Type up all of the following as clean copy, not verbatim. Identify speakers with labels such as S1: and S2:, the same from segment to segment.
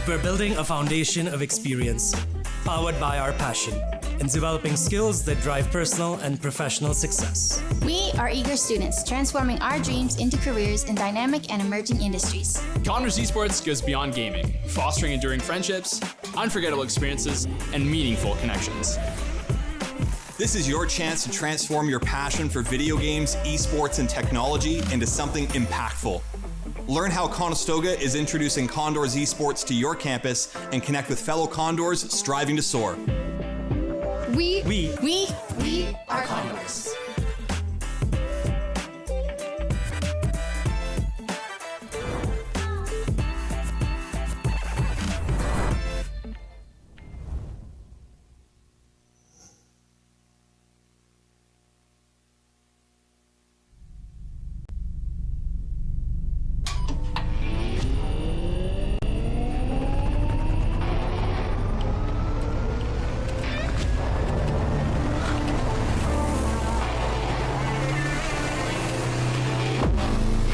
S1: We're building a foundation of experience, powered by our passion, and developing skills that drive personal and professional success.
S2: We are eager students transforming our dreams into careers in dynamic and emerging industries.
S3: Condors Esports goes beyond gaming, fostering enduring friendships, unforgettable experiences, and meaningful connections.
S4: This is your chance to transform your passion for video games, esports, and technology into something impactful. Learn how Conestoga is introducing Condors Esports to your campus and connect with fellow Condors striving to soar.
S2: We
S1: are Condors.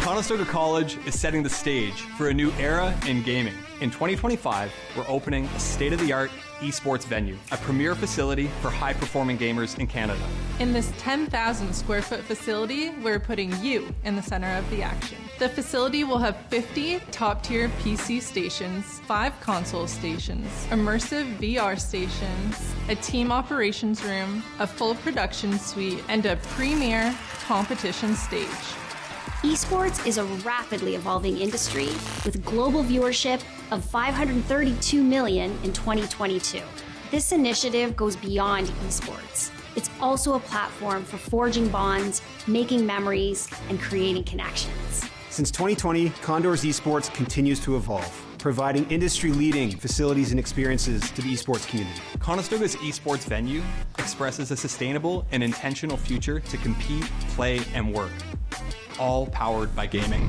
S4: Conestoga College is setting the stage for a new era in gaming. In 2025, we're opening a state-of-the-art esports venue, a premier facility for high-performing gamers in Canada.
S5: In this 10,000 square foot facility, we're putting you in the center of the action. The facility will have 50 top-tier PC stations, 5 console stations, immersive VR stations, a team operations room, a full production suite, and a premier competition stage.
S6: Esports is a rapidly evolving industry with global viewership of 532 million in 2022. This initiative goes beyond esports. It's also a platform for forging bonds, making memories, and creating connections.
S7: Since 2020, Condors Esports continues to evolve, providing industry-leading facilities and experiences to the esports community.
S4: Conestoga's esports venue expresses a sustainable and intentional future to compete, play, and work, all powered by gaming.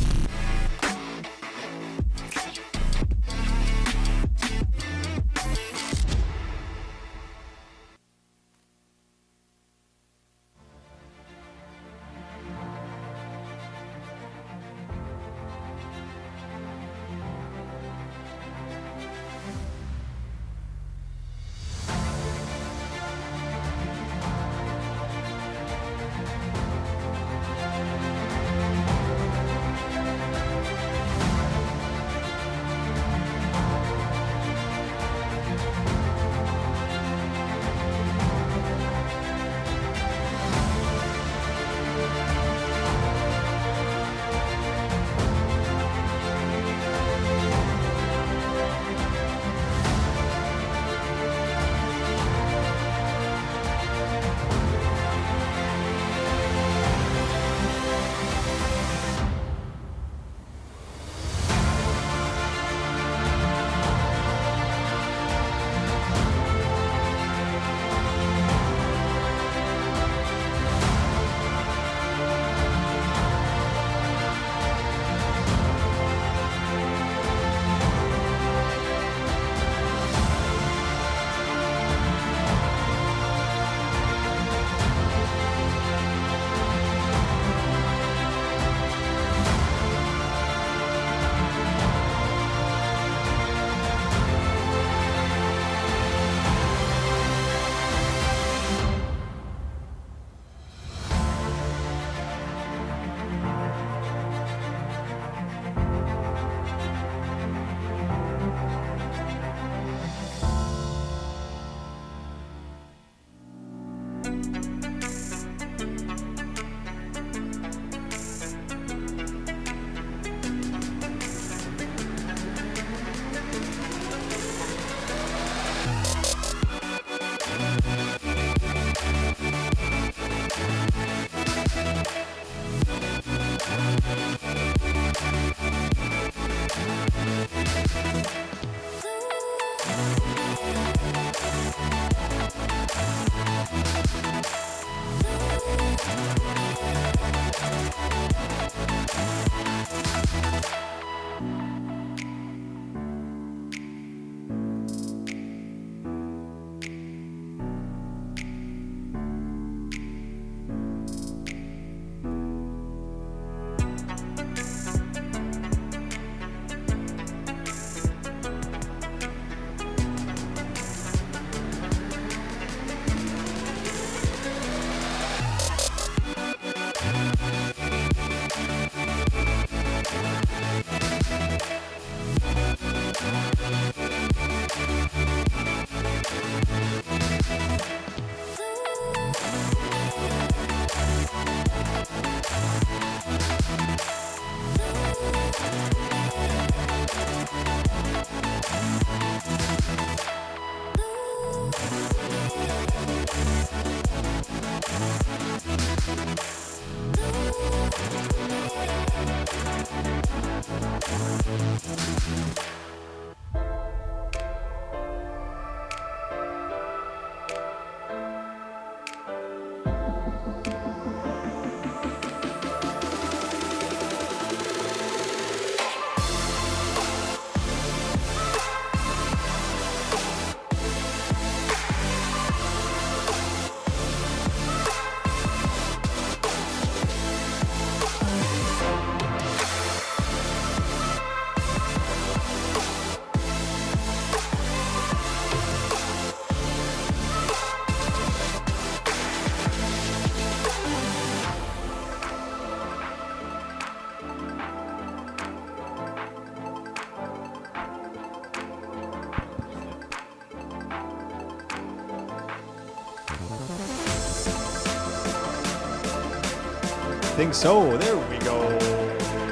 S8: think so. There we go.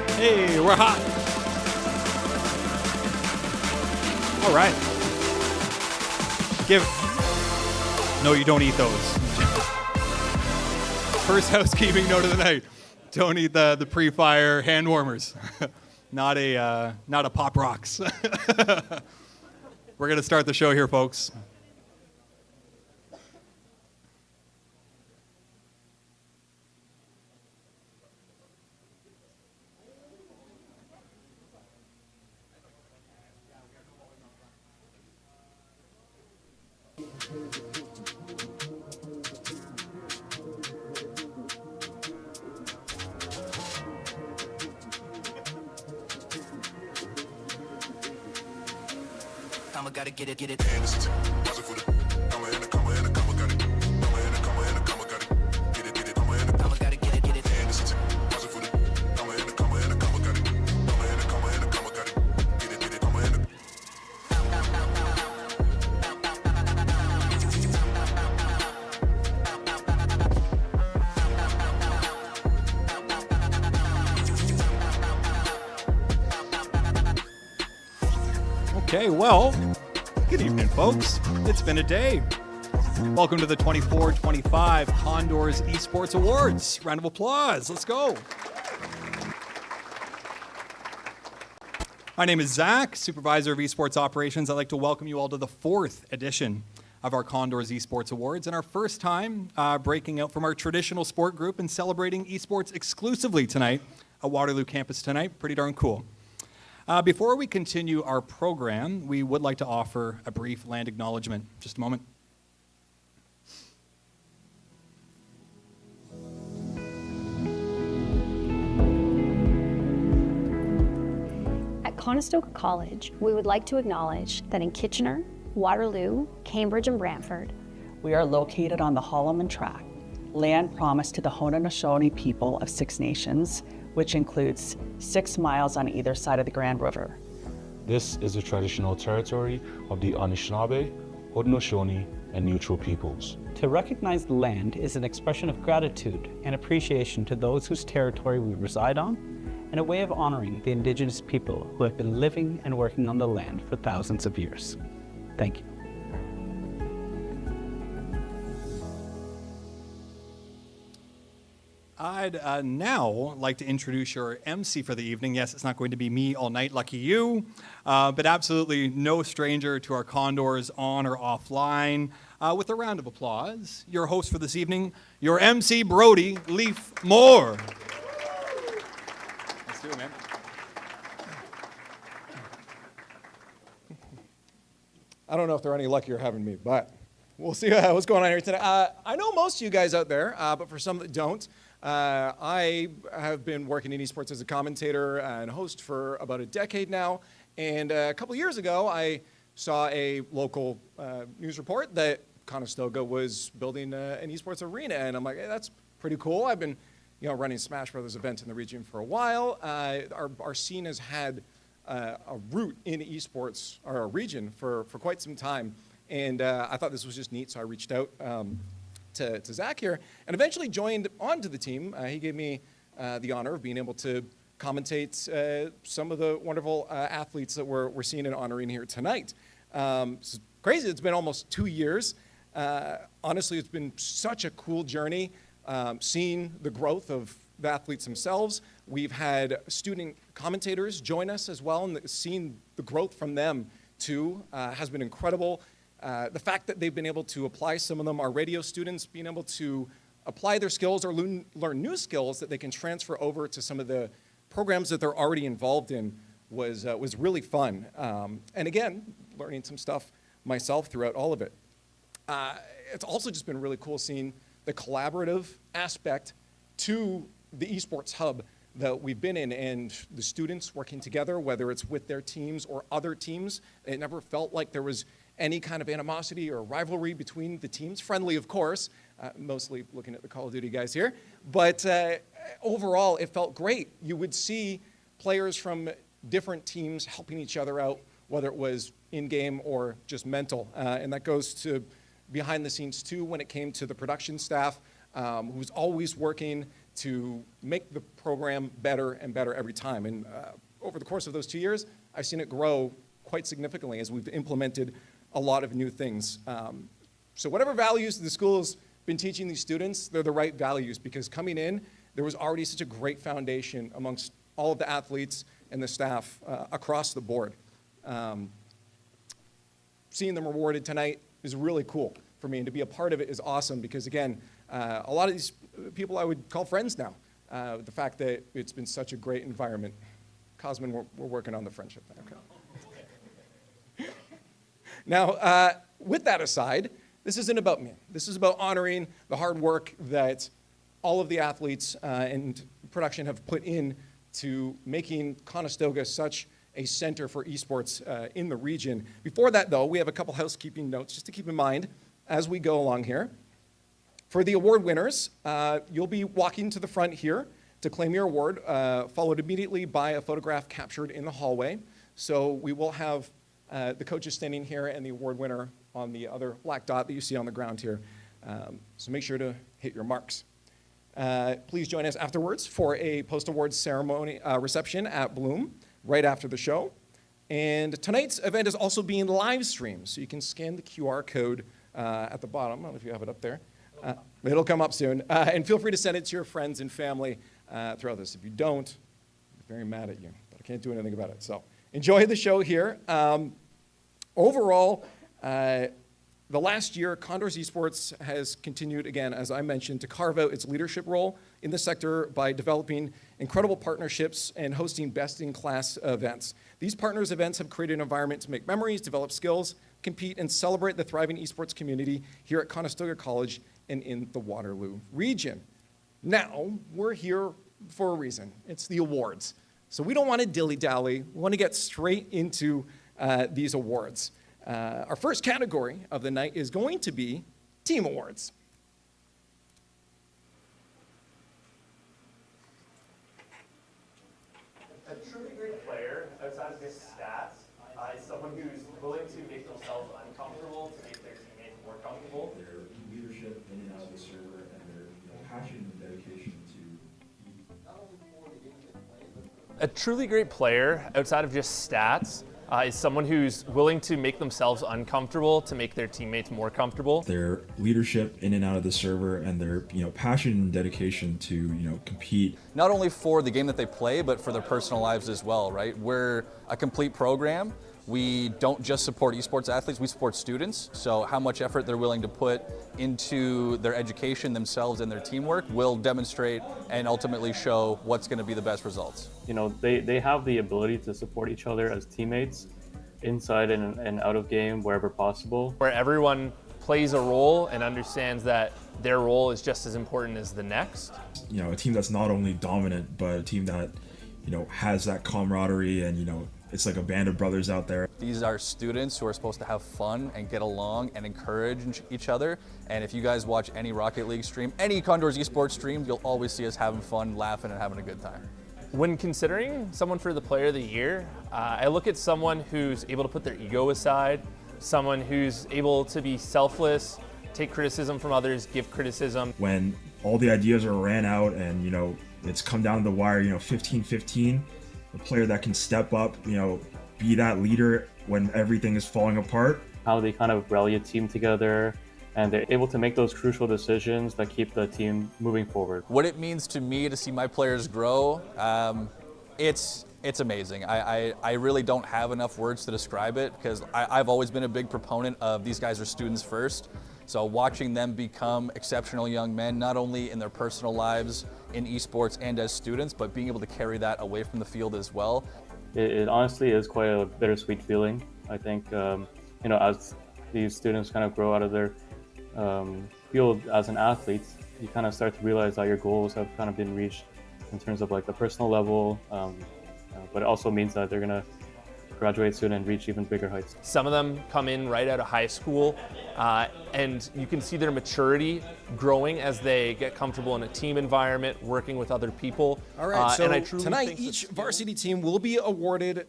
S8: Hey, we're hot. All right. No, you don't eat those. First housekeeping note of the night. Don't eat the pre-fire hand warmers. Not a Pop Rocks. We're going to start the show here, folks.
S9: Gotta get it.
S8: Okay, well, good evening, folks. It's been a day. Welcome to the 24-25 Condors Esports Awards. Round of applause. Let's go. My name is Zach, Supervisor of Esports Operations. I'd like to welcome you all to the 4th edition of our Condors Esports Awards and our first time breaking out from our traditional sport group and celebrating esports exclusively tonight at Waterloo campus tonight. Pretty darn cool. Before we continue our program, we would like to offer a brief land acknowledgement. Just a moment.
S6: At Conestoga College, we would like to acknowledge that in Kitchener, Waterloo, Cambridge, and Brantford,
S10: we are located on the Holloman Tract, land promised to the Haudenosaunee people of 6 nations, which includes 6 miles on either side of the Grand River.
S11: This is the traditional territory of the Anishinaabe, Haudenosaunee, and neutral peoples.
S12: To recognize the land is an expression of gratitude and appreciation to those whose territory we reside on, and a way of honoring the Indigenous people who have been living and working on the land for thousands of years. Thank you.
S8: I'd now like to introduce your MC for the evening. Yes, it's not going to be me all night, lucky you, but absolutely no stranger to our Condors on or offline. With a round of applause, your host for this evening, your MC Brody Leaf Moore. Let's do it, man.
S13: I don't know if they're any luckier having me, but we'll see what's going on here today. I know most of you guys out there, but for some that don't, I have been working in esports as a commentator and host for about a decade now, and a couple years ago I saw a local news report that Conestoga was building an esports arena, and I'm like, hey, that's pretty cool. I've been running Smash Brothers events in the region for a while. Our scene has had a root in esports, or our region, for quite some time, and I thought this was just neat, so I reached out to Zach here, and eventually joined onto the team. He gave me the honor of being able to commentate some of the wonderful athletes that we're seeing and honoring here tonight. It's crazy, it's been almost 2 years. Honestly, it's been such a cool journey, seeing the growth of the athletes themselves. We've had student commentators join us as well, and seeing the growth from them too has been incredible. The fact that they've been able to apply, some of them are radio students, being able to apply their skills or learn new skills that they can transfer over to some of the programs that they're already involved in was really fun. And again, learning some stuff myself throughout all of it. It's also just been really cool seeing the collaborative aspect to the esports hub that we've been in, and the students working together, whether it's with their teams or other teams. It never felt like there was any kind of animosity or rivalry between the teams. Friendly, of course, mostly looking at the Call of Duty guys here. But overall, it felt great. You would see players from different teams helping each other out, whether it was in-game or just mental. And that goes to behind the scenes too when it came to the production staff, who's always working to make the program better and better every time. And over the course of those 2 years, I've seen it grow quite significantly as we've implemented a lot of new things. So whatever values the school's been teaching these students, they're the right values, because coming in, there was already such a great foundation amongst all of the athletes and the staff across the board. Seeing them rewarded tonight is really cool for me, and to be a part of it is awesome, because again, a lot of these people I would call friends now. The fact that it's been such a great environment. Cosmin, we're working on the friendship thing. Okay. Now, with that aside, this isn't about me. This is about honoring the hard work that all of the athletes and production have put in to making Conestoga such a center for esports in the region. Before that, though, we have a couple housekeeping notes just to keep in mind as we go along here. For the award winners, you'll be walking to the front here to claim your award, followed immediately by a photograph captured in the hallway. So we will have the coaches standing here and the award winner on the other black dot that you see on the ground here. So make sure to hit your marks. Please join us afterwards for a post-awards ceremony reception at Bloom right after the show. And tonight's event is also being live streamed, so you can scan the QR code at the bottom. I don't know if you have it up there. It'll come up soon. And feel free to send it to your friends and family throughout this. If you don't, I'm very mad at you, but I can't do anything about it. So enjoy the show here. Overall, the last year, Condors Esports has continued, again, as I mentioned, to carve out its leadership role in the sector by developing incredible partnerships and hosting best-in-class events. These partners' events have created an environment to make memories, develop skills, compete, and celebrate the thriving esports community here at Conestoga College and in the Waterloo region. Now, we're here for a reason. It's the awards. So we don't want to dilly-dally. We want to get straight into these awards. Our first category of the night is going to be Team Awards.
S9: A truly great player, outside of just stats, is someone who's willing to make themselves uncomfortable to make their teammates more comfortable.
S14: Their leadership in and out of the server and their passion and dedication to not only for the game they play, but
S9: A truly great player, outside of just stats, is someone who's willing to make themselves uncomfortable to make their teammates more comfortable.
S14: their leadership in and out of the server and their passion and dedication to compete.
S15: Not only for the game that they play, but for their personal lives as well, right? We're a complete program. We don't just support esports athletes, we support students. So how much effort they're willing to put into their education, themselves, and their teamwork will demonstrate and ultimately show what's going to be the best results.
S16: They have the ability to support each other as teammates inside and out of game, wherever possible.
S9: Where everyone plays a role and understands that their role is just as important as the next.
S14: A team that's not only dominant, but a team that, has that camaraderie and, it's like a band of brothers out there.
S15: These are students who are supposed to have fun and get along and encourage each other. And if you guys watch any Rocket League stream, any Condors Esports stream, you'll always see us having fun, laughing, and having a good time.
S9: When considering someone for the Player of the Year, I look at someone who's able to put their ego aside, someone who's able to be selfless, take criticism from others, give criticism.
S14: When all the ideas are ran out and, it's come down to the wire, 15-15, a player that can step up, be that leader when everything is falling apart.
S16: How they kind of rally a team together, and they're able to make those crucial decisions that keep the team moving forward.
S15: What it means to me to see my players grow, it's amazing. I really don't have enough words to describe it, because I've always been a big proponent of these guys are students first. So watching them become exceptional young men, not only in their personal lives, in esports and as students, but being able to carry that away from the field as well.
S16: It honestly is quite a bittersweet feeling. I think, as these students kind of grow out of their field as an athlete, you kind of start to realize that your goals have kind of been reached in terms of like the personal level, but it also means that they're gonna graduate soon and reach even bigger heights.
S9: Some of them come in right out of high school, and you can see their maturity growing as they get comfortable in a team environment, working with other people.
S13: All right, so
S9: and I truly
S13: tonight
S9: think
S13: each varsity team will be awarded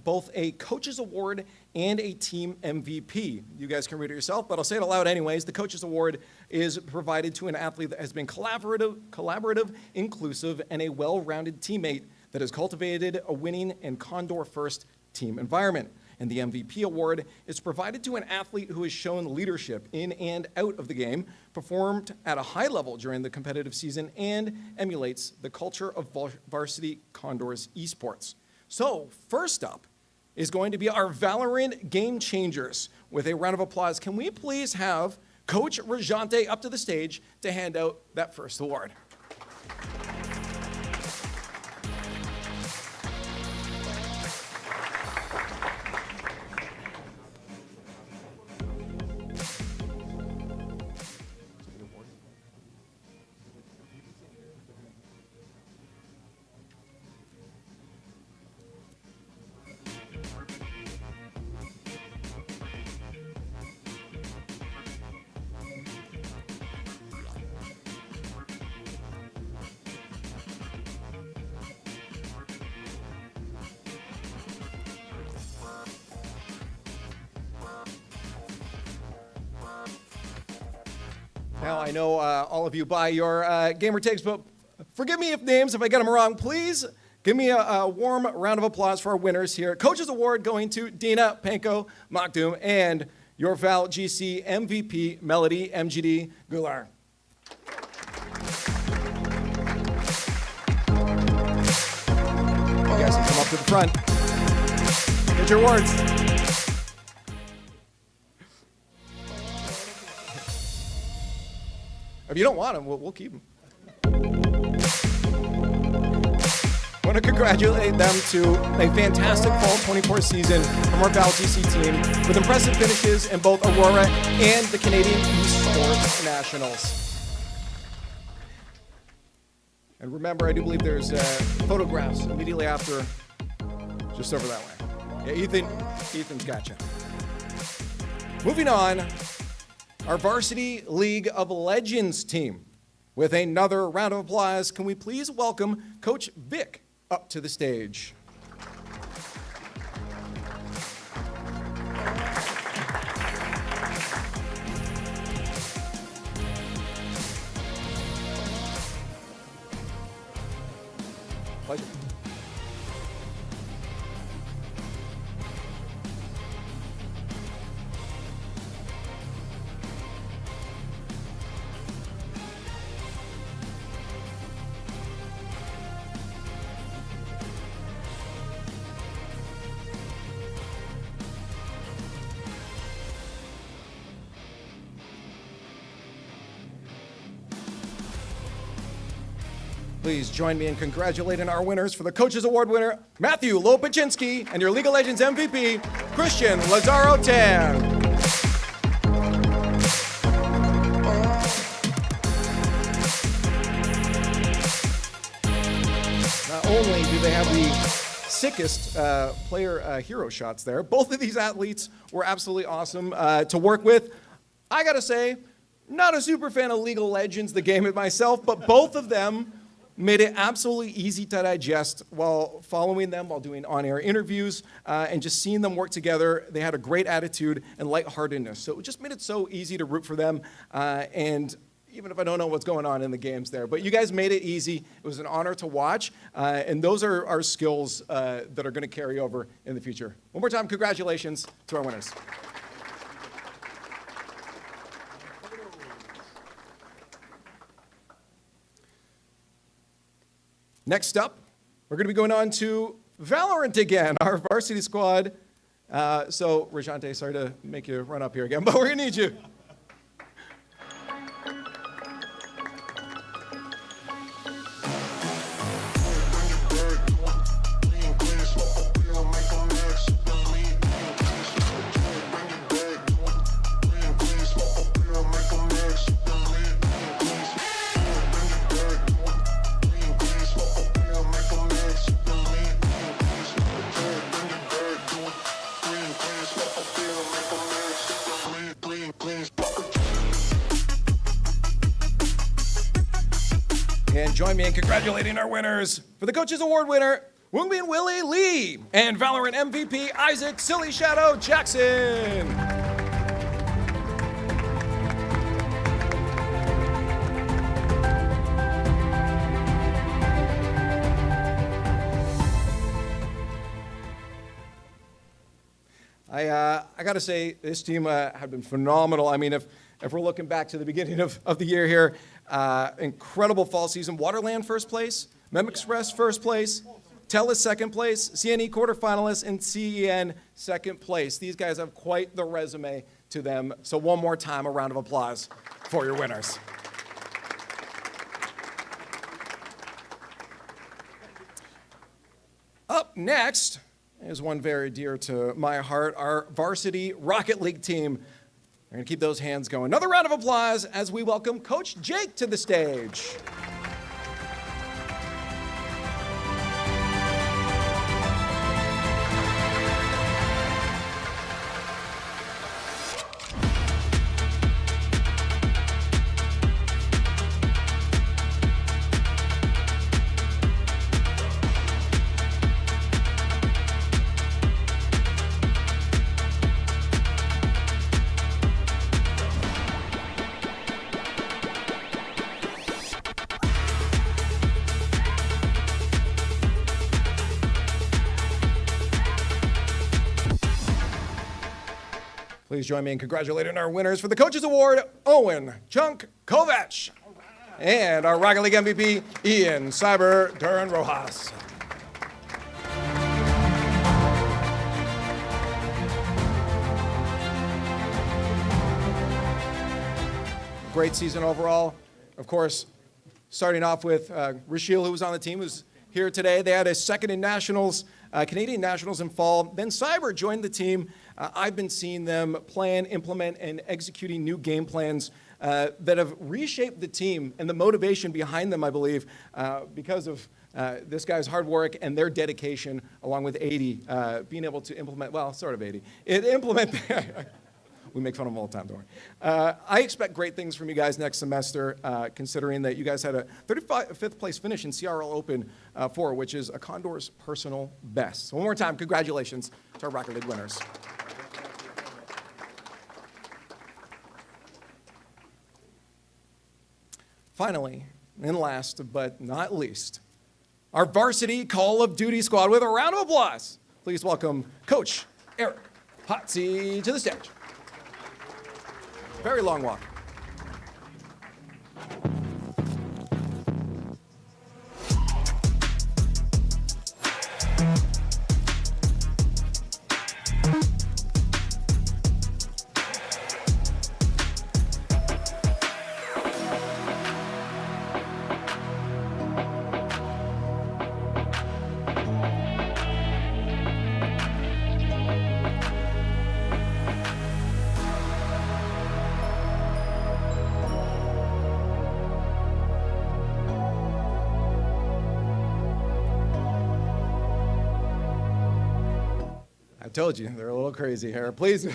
S13: both a coach's award and a team MVP. You guys can read it yourself, but I'll say it aloud anyways. The coach's award is provided to an athlete that has been collaborative, inclusive, and a well-rounded teammate that has cultivated a winning and Condor-first team environment. And the MVP award is provided to an athlete who has shown leadership in and out of the game, performed at a high level during the competitive season, and emulates the culture of varsity Condors Esports. So first up is going to be our Valorant Game Changers. With a round of applause, can we please have Coach Rajante up to the stage to hand out that first award? Now, I know all of you buy your gamer tags, but forgive me if I get them wrong. Please give me a warm round of applause for our winners here. Coach's Award going to Dina, Panko, Makdoom, and your Val GC MVP, Melody MGD Gular. You guys can come up to the front. Get your awards. If you don't want them, we'll keep them. I want to congratulate them to a fantastic Fall 24 season from our Val GC team with impressive finishes in both Aurora and the Canadian Esports Nationals. And remember, I do believe there's photographs immediately after, just over that way. Yeah, Ethan's got you. Moving on, our Varsity League of Legends team. With another round of applause, can we please welcome Coach Vic up to the stage? Pleasure. Please join me in congratulating our winners for the Coaches Award winner, Matthew Lopaczynski, and your League of Legends MVP, Christian Lazaro-Tan. Not only do they have the sickest player hero shots there, both of these athletes were absolutely awesome to work with. I gotta say, not a super fan of League of Legends, the game myself, but both of them made it absolutely easy to digest while following them, while doing on-air interviews, and just seeing them work together. They had a great attitude and lightheartedness, so it just made it so easy to root for them, and even if I don't know what's going on in the games there. But you guys made it easy. It was an honor to watch, and those are our skills that are going to carry over in the future. One more time, congratulations to our winners. Next up, we're going to be going on to Valorant again, our varsity squad. So, Rajante, sorry to make you run up here again, but we're going to need you. join me in congratulating our winners. For the Coaches Award winner, Woongbin Willie Lee, and Valorant MVP Isaac Silly Shadow Jackson. I got to say, this team have been phenomenal. I mean, if we're looking back to the beginning of the year here, incredible fall season. Waterland first place, Mem Express first place, TELUS second place, CNE quarterfinalists, and CEN second place. These guys have quite the resume to them. So one more time, a round of applause for your winners. Up next is one very dear to my heart, our varsity Rocket League team. We're going to keep those hands going. Another round of applause as we welcome Coach Jake to the stage. Please join me in congratulating our winners for the Coaches Award, Owen Chunk Kovac, and our Rocket League MVP, Ian Cyber Duran Rojas. Great season overall. Of course, starting off with Rashil, who was on the team, who's here today. They had a second in nationals, Canadian nationals in fall. Then Cyber joined the team. I've been seeing them plan, implement, and executing new game plans that have reshaped the team and the motivation behind them, I believe, because of this guy's hard work and their dedication, along with 80, being able to implement, well, sort of 80. We make fun of them all the time, don't worry. I expect great things from you guys next semester, considering that you guys had a 35th place finish in CRL Open 4, which is a Condors personal best. So one more time, congratulations to our Rocket League winners. Finally, and last but not least, our varsity Call of Duty squad with a round of applause. Please welcome Coach Eric Hotsy to the stage. Very long walk. I told you, they're a little crazy here. Please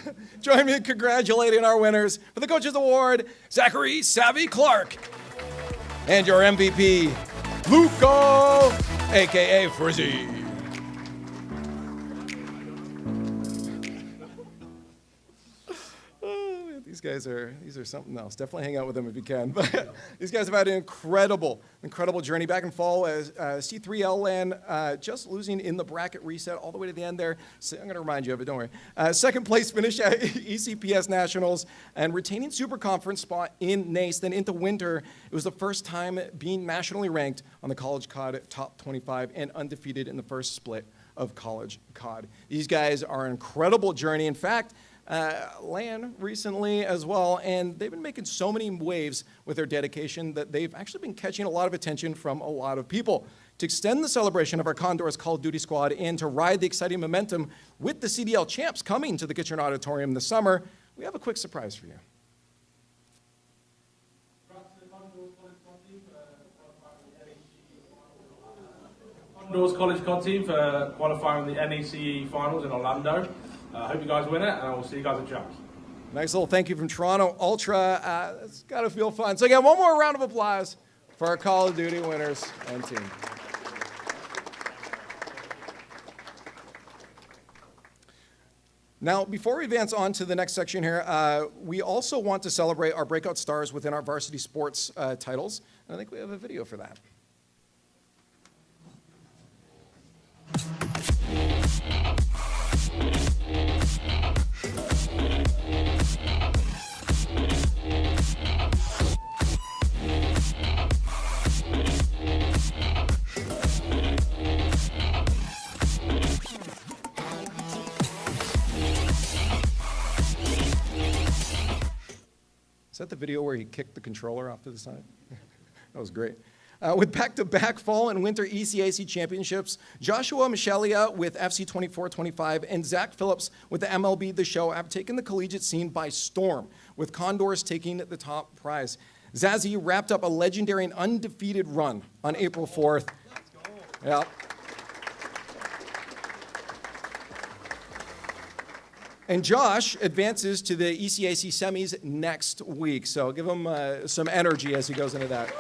S13: join me in congratulating our winners for the Coaches Award, Zachary Savvy Clark, and your MVP, Luco, a.k.a. Frizzy. These are something else. Definitely hang out with them if you can. But these guys have had an incredible journey back in fall as C3L land, just losing in the bracket reset all the way to the end there. So I'm going to remind you of it, don't worry. Second place finish at ECPS Nationals and retaining Super Conference spot in NACE. Then into winter, it was the first time being nationally ranked on the College COD Top 25 and undefeated in the first split of College COD. These guys are an incredible journey. In fact, LAN recently as well, and they've been making so many waves with their dedication that they've actually been catching a lot of attention from a lot of people. To extend the celebration of our Condors Call of Duty squad and to ride the exciting momentum with the CDL champs coming to the Kitchener Auditorium this summer, we have a quick surprise for you.
S17: Condors College COD team for qualifying the NACE finals in Orlando. I hope you guys win it, and I will see you guys at Champs.
S13: Nice little thank you from Toronto Ultra. It's got to feel fun. So again, one more round of applause for our Call of Duty winners and team. Now, before we advance on to the next section here, we also want to celebrate our breakout stars within our varsity sports titles. And I think we have a video for that. Is that the video where he kicked the controller off to the side? That was great. With back-to-back fall and winter ECAC championships, Joshua Michelia with FC 24-25 and Zach Phillips with the MLB The Show have taken the collegiate scene by storm, with Condors taking the top prize. Zazie wrapped up a legendary and undefeated run on April 4th. Yeah. And Josh advances to the ECAC semis next week, so give him some energy as he goes into that.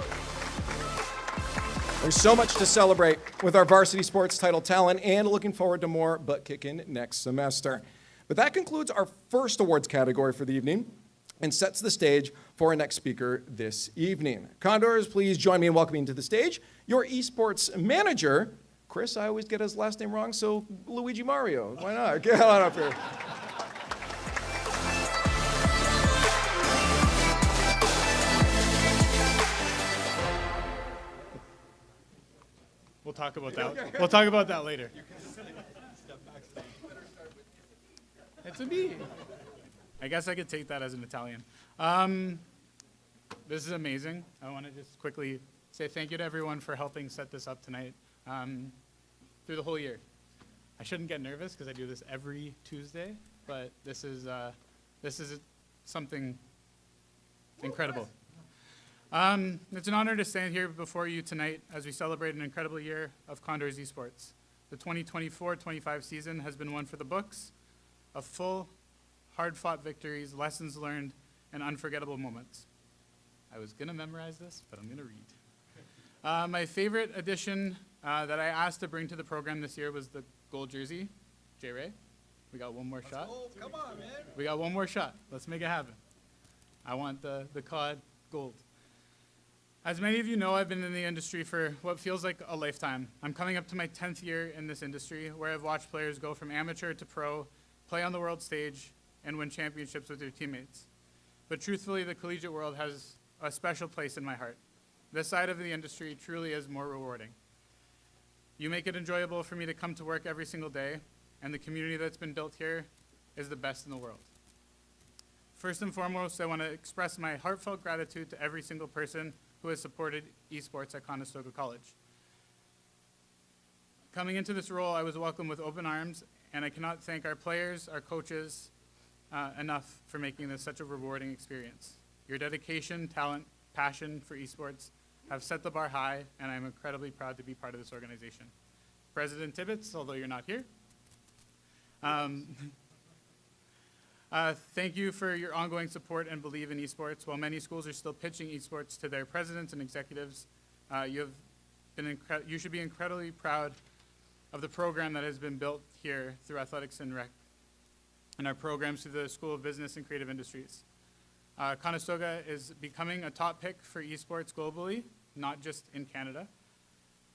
S13: There's so much to celebrate with our varsity sports title talent, and looking forward to more butt kicking next semester. But that concludes our first awards category for the evening and sets the stage for our next speaker this evening. Condors, please join me in welcoming to the stage your esports manager, Chris. I always get his last name wrong, so Luigi Mario. Why not? Get on up here.
S18: We'll talk about that. We'll talk about that later. It's a me. I guess I could take that as an Italian. This is amazing. I want to just quickly say thank you to everyone for helping set this up tonight through the whole year. I shouldn't get nervous because I do this every Tuesday, but this is something incredible. It's an honor to stand here before you tonight as we celebrate an incredible year of Condors Esports. The 2024-25 season has been one for the books, of full, hard-fought victories, lessons learned, and unforgettable moments. I was going to memorize this, but I'm going to read. My favorite addition that I asked to bring to the program this year was the gold jersey. J-Ray, we got one more shot.
S13: Come on, man.
S18: We got one more shot. Let's make it happen. I want the COD gold. As many of you know, I've been in the industry for what feels like a lifetime. I'm coming up to my 10th year in this industry, where I've watched players go from amateur to pro, play on the world stage, and win championships with their teammates. But truthfully, the collegiate world has a special place in my heart. This side of the industry truly is more rewarding. You make it enjoyable for me to come to work every single day, and the community that's been built here is the best in the world. First and foremost, I want to express my heartfelt gratitude to every single person who has supported esports at Conestoga College. Coming into this role, I was welcomed with open arms, and I cannot thank our players, our coaches, enough for making this such a rewarding experience. Your dedication, talent, passion for esports have set the bar high, and I'm incredibly proud to be part of this organization. President Tibbetts, although you're not here, thank you for your ongoing support and belief in esports. While many schools are still pitching esports to their presidents and executives, you should be incredibly proud of the program that has been built here through Athletics and Rec and our programs through the School of Business and Creative Industries. Conestoga is becoming a top pick for esports globally, not just in Canada.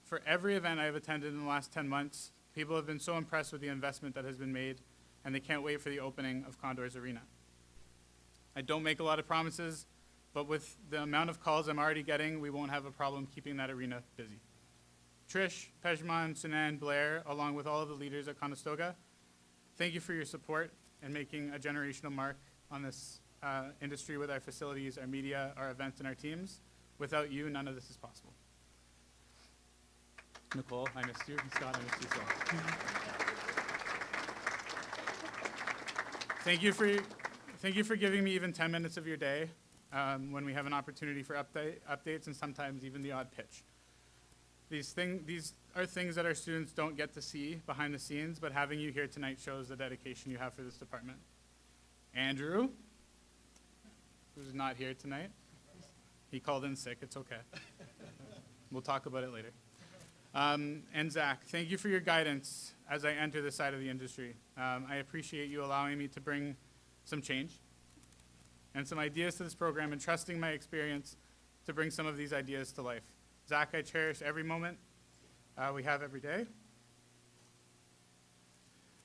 S18: For every event I've attended in the last 10 months, people have been so impressed with the investment that has been made, and they can't wait for the opening of Condors Arena. I don't make a lot of promises, but with the amount of calls I'm already getting, we won't have a problem keeping that arena busy. Trish, Pejman, Sunan, Blair, along with all of the leaders at Conestoga, thank you for your support and making a generational mark on this industry with our facilities, our media, our events, and our teams. Without you, none of this is possible. Nicole, I missed you. Scott, I missed you as well. Thank you for giving me even 10 minutes of your day when we have an opportunity for updates and sometimes even the odd pitch. These are things that our students don't get to see behind the scenes, but having you here tonight shows the dedication you have for this department. Andrew, who's not here tonight. He called in sick, it's okay. We'll talk about it later. And Zach, thank you for your guidance as I enter this side of the industry. I appreciate you allowing me to bring some change and some ideas to this program and trusting my experience to bring some of these ideas to life. Zach, I cherish every moment we have every day.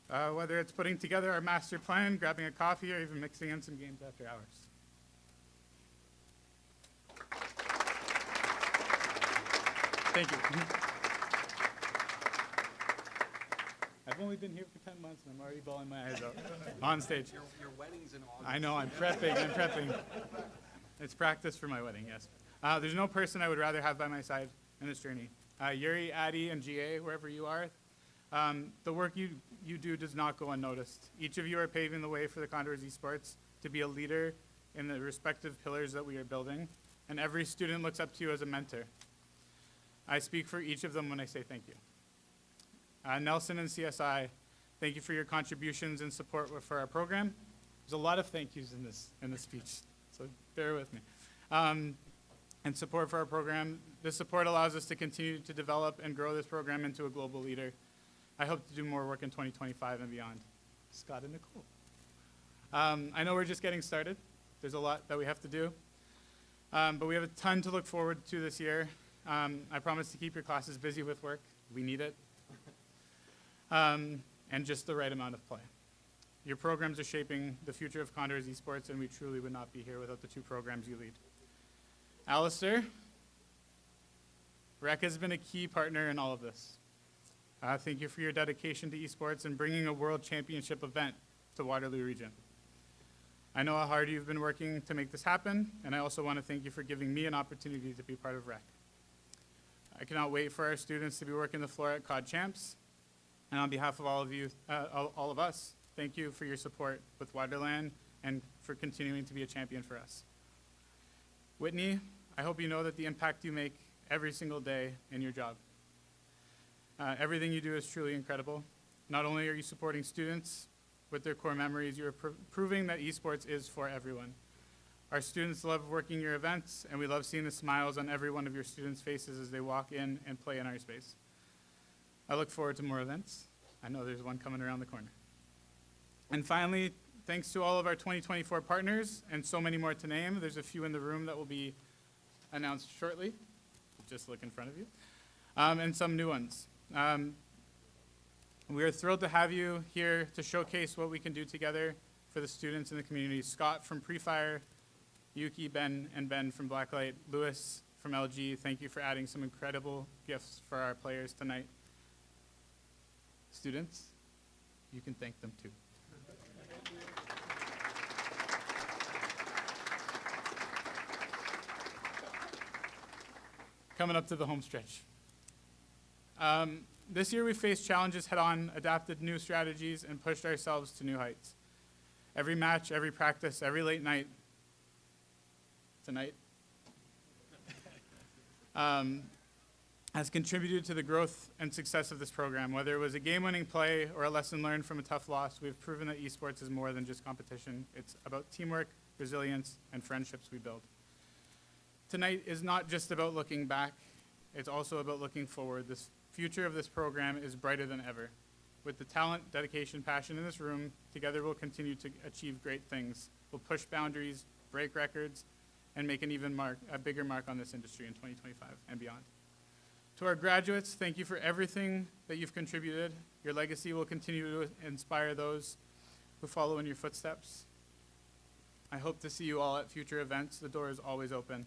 S18: Whether it's putting together our master plan, grabbing a coffee, or even mixing in some games after hours. Thank you. I've only been here for 10 months and I'm already bawling my eyes out on stage.
S8: Your wedding's in August.
S18: I know, I'm prepping. It's practice for my wedding, yes. There's no person I would rather have by my side in this journey. Yuri, Addy, and GA, wherever you are, the work you do does not go unnoticed. Each of you are paving the way for the Condors Esports to be a leader in the respective pillars that we are building, and every student looks up to you as a mentor. I speak for each of them when I say thank you. Nelson and CSI, thank you for your contributions and support for our program. There's a lot of thank yous in this speech, so bear with me. And support for our program. This support allows us to continue to develop and grow this program into a global leader. I hope to do more work in 2025 and beyond. Scott and Nicole. I know we're just getting started. There's a lot that we have to do, but we have a ton to look forward to this year. I promise to keep your classes busy with work. We need it. And just the right amount of play. Your programs are shaping the future of Condors Esports, and we truly would not be here without the two programs you lead. Alistair, Rec has been a key partner in all of this. Thank you for your dedication to esports and bringing a world championship event to Waterloo Region. I know how hard you've been working to make this happen, and I also want to thank you for giving me an opportunity to be part of Rec. I cannot wait for our students to be working the floor at COD Champs. And on behalf of all of you, all of us, thank you for your support with Waterland and for continuing to be a champion for us. Whitney, I hope you know that the impact you make every single day in your job. Everything you do is truly incredible. Not only are you supporting students with their core memories, you are proving that esports is for everyone. Our students love working your events, and we love seeing the smiles on every one of your students' faces as they walk in and play in our space. I look forward to more events. I know there's one coming around the corner. And finally, thanks to all of our 2024 partners and so many more to name. There's a few in the room that will be announced shortly. Just look in front of you. And some new ones. We are thrilled to have you here to showcase what we can do together for the students in the community. Scott from Pre-Fire, Yuki, Ben, and Ben from Blacklight, Lewis from LG, thank you for adding some incredible gifts for our players tonight. Students, you can thank them too. Coming up to the home stretch. This year we faced challenges head-on, adapted new strategies, and pushed ourselves to new heights. Every match, every practice, every late night, tonight, has contributed to the growth and success of this program. Whether it was a game-winning play or a lesson learned from a tough loss, we've proven that esports is more than just competition. It's about teamwork, resilience, and friendships we build. Tonight is not just about looking back, it's also about looking forward. This future of this program is brighter than ever. With the talent, dedication, passion in this room, together we'll continue to achieve great things. We'll push boundaries, break records, and make an a bigger mark on this industry in 2025 and beyond. To our graduates, thank you for everything that you've contributed. Your legacy will continue to inspire those who follow in your footsteps. I hope to see you all at future events. The door is always open.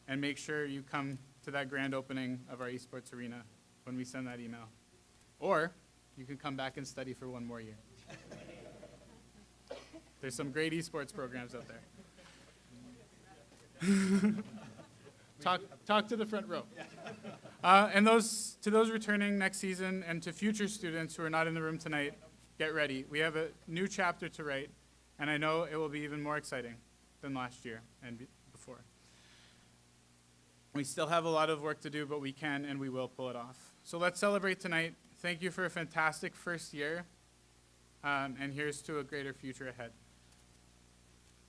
S18: And make sure you come to that grand opening of our esports arena when we send that email. Or you can come back and study for one more year. There's some great esports programs out there. Talk to the front row. And to those returning next season and to future students who are not in the room tonight, get ready. We have a new chapter to write, and I know it will be even more exciting than last year and before. We still have a lot of work to do, but we can and we will pull it off. So let's celebrate tonight. Thank you for a fantastic first year, and here's to a greater future ahead.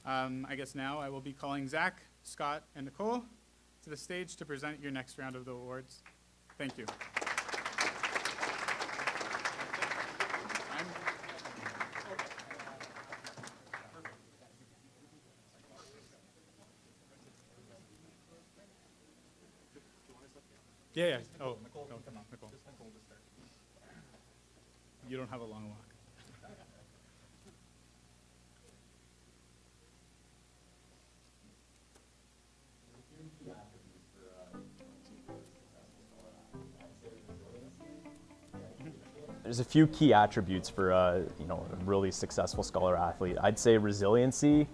S18: I guess now I will be calling Zach, Scott, and Nicole to to the stage to present your next round of the awards. Thank you. Yeah. Oh, no, come on, Nicole. You don't have a long walk.
S19: There's a few key attributes for a really successful scholar athlete. I'd say resiliency,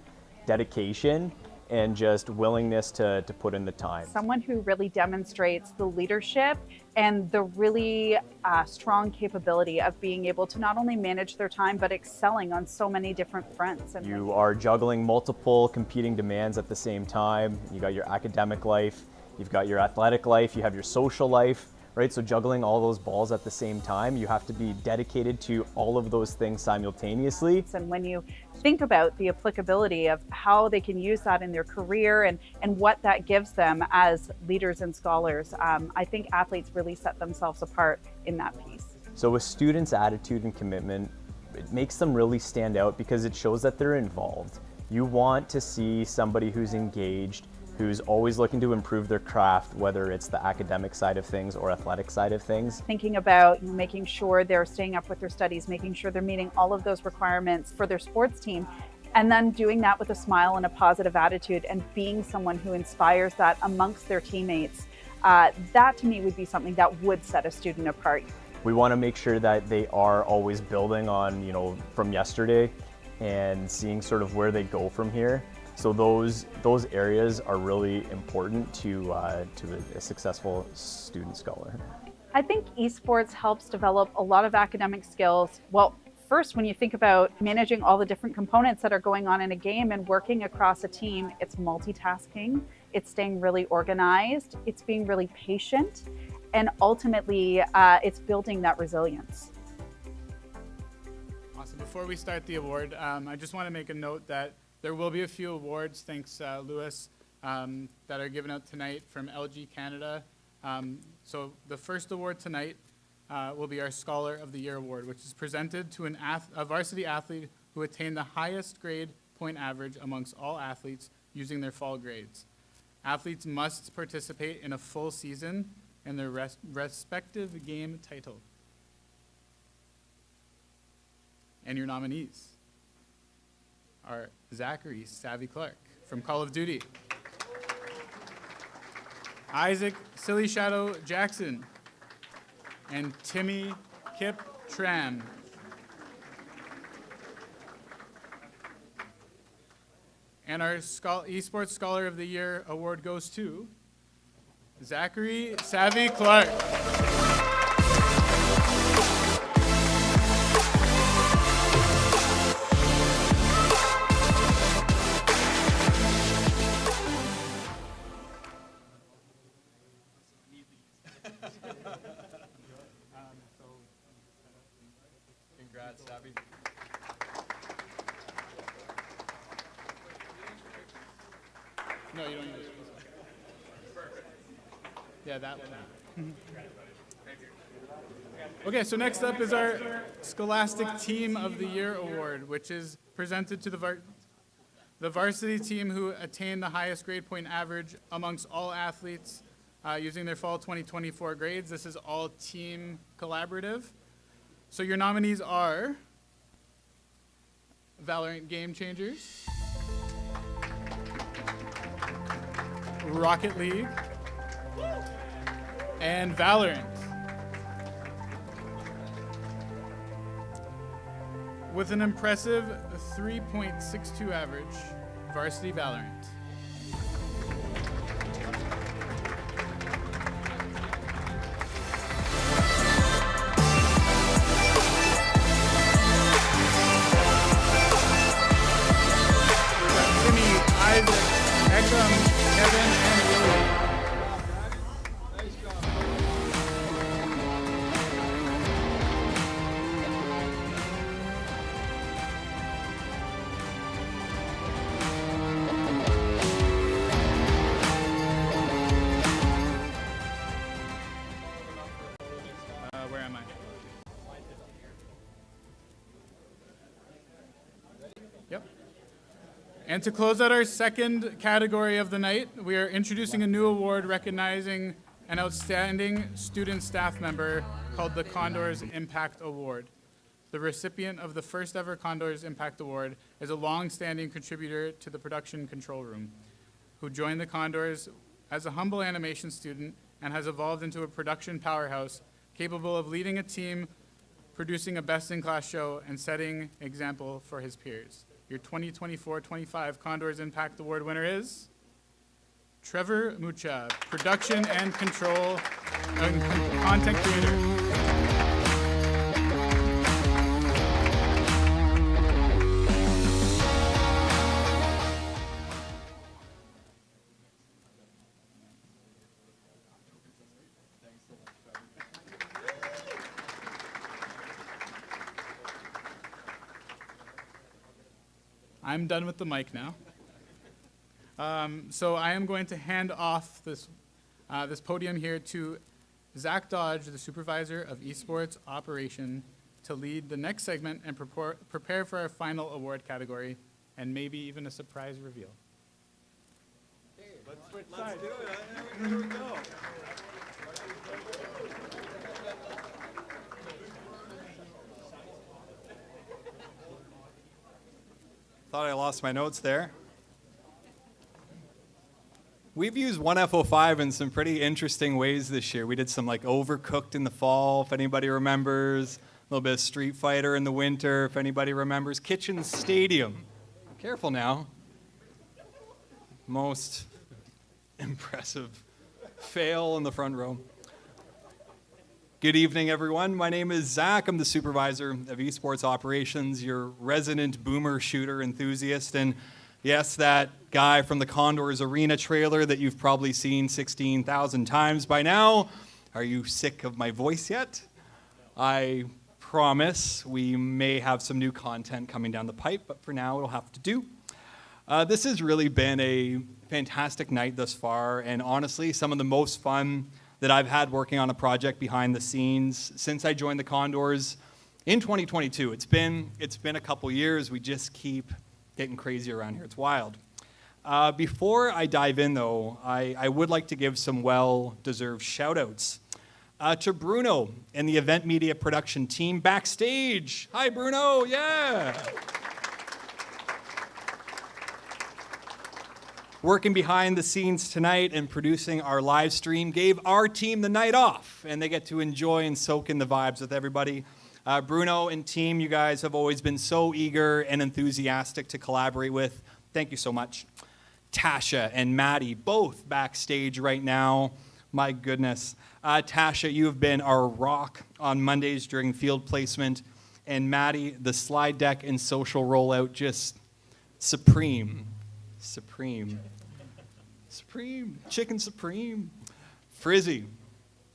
S19: dedication, and just willingness to put in the time.
S20: Someone who really demonstrates the leadership and the really strong capability of being able to not only manage their time, but excelling on so many different fronts. And
S19: you are juggling multiple competing demands at the same time. You got your academic life, you've got your athletic life, you have your social life, right? So juggling all those balls at the same time, you have to be dedicated to all of those things simultaneously.
S20: And when you think about the applicability of how they can use that in their career and what that gives them as leaders and scholars, I think athletes really set themselves apart in that piece.
S19: So with students' attitude and commitment, it makes them really stand out because it shows that they're involved. You want to see somebody who's engaged, who's always looking to improve their craft, whether it's the academic side of things or athletic side of things.
S20: Thinking about making sure they're staying up with their studies, making sure they're meeting all of those requirements for their sports team, and then doing that with a smile and a positive attitude and being someone who inspires that amongst their teammates. That to me would be something that would set a student apart.
S19: We want to make sure that they are always building on, from yesterday and seeing sort of where they go from here. So those areas are really important to a successful student scholar.
S20: I think esports helps develop a lot of academic skills. Well, first, when you think about managing all the different components that are going on in a game and working across a team, it's multitasking, it's staying really organized, it's being really patient, and ultimately it's building that resilience.
S18: Awesome. Before we start the award, I just want to make a note that there will be a few awards, thanks Lewis, that are given out tonight from LG Canada. So the first award tonight will be our Scholar of the Year Award, which is presented to a varsity athlete who attained the highest grade point average amongst all athletes using their fall grades. Athletes must participate in a full season in their respective game title. And your nominees are Zachary Savvy Clark from Call of Duty, Isaac Silly Shadow Jackson, and Timmy Kip Tran. And our Esports Scholar of the Year award goes to Zachary Savvy Clark.
S3: Congrats, Savvy.
S18: No, you don't use it. Yeah, that one. Okay, so next up is our Scholastic Team of the Year Award, which is presented to the varsity team who attained the highest grade point average amongst all athletes using their fall 2024 grades. This is all team collaborative. So your nominees are Valorant Game Changers, Rocket League, and Valorant. With an impressive 3.62 average, Varsity Valorant. Yep. And to close out our second category of the night, we are introducing a new award recognizing an outstanding student staff member called the Condors Impact Award. The recipient of the first ever Condors Impact Award is a long-standing contributor to the production control room, who joined the Condors as a humble animation student and has evolved into a production powerhouse capable of leading a team, producing a best-in-class show, and setting example for his peers. Your 2024-25 Condors Impact Award winner is Trevor Mucha, production and control content creator. I'm done with the mic now. So I am going to hand off this podium here to Zach Dodge, the supervisor of Esports Operation, to lead the next segment and prepare for our final award category and maybe even a surprise reveal.
S8: Let's do it. Here we go. Thought I lost my notes there. We've used 1F05 in some pretty interesting ways this year. We did some like Overcooked in the fall, if anybody remembers. A little bit of Street Fighter in the winter, if anybody remembers. Kitchen Stadium. Careful now. Most impressive fail in the front row. Good evening, everyone. My name is Zach. I'm the supervisor of Esports Operations, your resident boomer shooter enthusiast. And yes, that guy from the Condors Arena trailer that you've probably seen 16,000 times by now. Are you sick of my voice yet? I promise we may have some new content coming down the pipe, but for now it'll have to do. This has really been a fantastic night thus far, and honestly, some of the most fun that I've had working on a project behind the scenes since I joined the Condors in 2022. It's been a couple years. We just keep getting crazy around here. It's wild. Before I dive in, though, I would like to give some well-deserved shout-outs to Bruno and the event media production team backstage. Hi, Bruno. Yeah. Working behind the scenes tonight and producing our live stream gave our team the night off, and they get to enjoy and soak in the vibes with everybody. Bruno and team, you guys have always been so eager and enthusiastic to collaborate with. Thank you so much. Tasha and Maddie, both backstage right now. My goodness. Tasha, you have been our rock on Mondays during field placement, and Maddie, the slide deck and social rollout, just supreme. Supreme. Supreme. Chicken Supreme. Frizzy,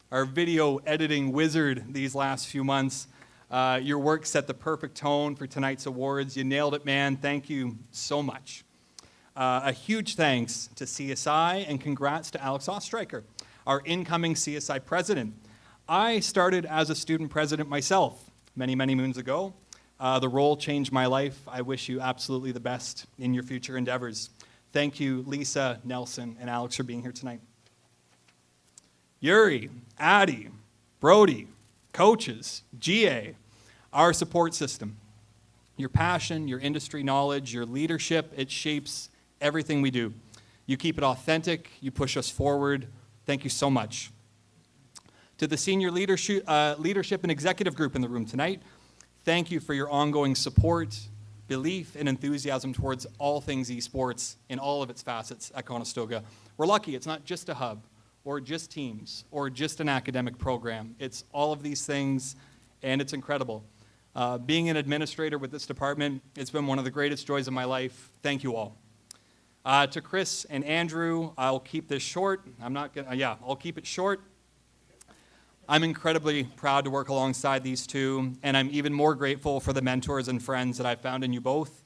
S8: our video editing wizard these last few months. Your work set the perfect tone for tonight's awards. You nailed it, man. Thank you so much. A huge thanks to CSI and congrats to Alex Ostreicher, our incoming CSI president. I started as a student president myself many, many moons ago. The role changed my life. I wish you absolutely the best in your future endeavors. Thank you, Lisa, Nelson, and Alex for being here tonight. Yuri, Addie, Brody, coaches, GA, our support system. Your passion, your industry knowledge, your leadership, it shapes everything we do. You keep it authentic, you push us forward. Thank you so much. To the senior leadership and executive group in the room tonight, thank you for your ongoing support, belief, and enthusiasm towards all things esports in all of its facets at Conestoga. We're lucky it's not just a hub, or just teams, or just an academic program. It's all of these things, and it's incredible. Being an administrator with this department, it's been one of the greatest joys of my life. Thank you all. To Chris and Andrew, I'll keep this short. I'll keep it short. I'm incredibly proud to work alongside these two, and I'm even more grateful for the mentors and friends that I've found in you both.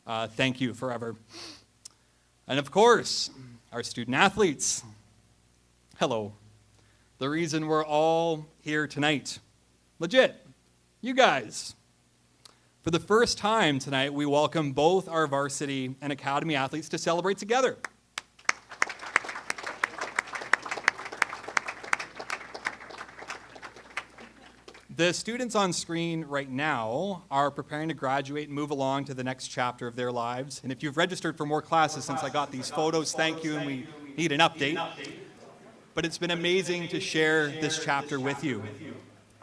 S8: Thank you forever. And of course, our student athletes. Hello. The reason we're all here tonight. Legit. You guys. For the first time tonight, we welcome both our varsity and academy athletes to celebrate together. The students on screen right now are preparing to graduate and move along to the next chapter of their lives. And if you've registered for more classes since I got these photos, thank you, and we need an update. But it's been amazing to share this chapter with you.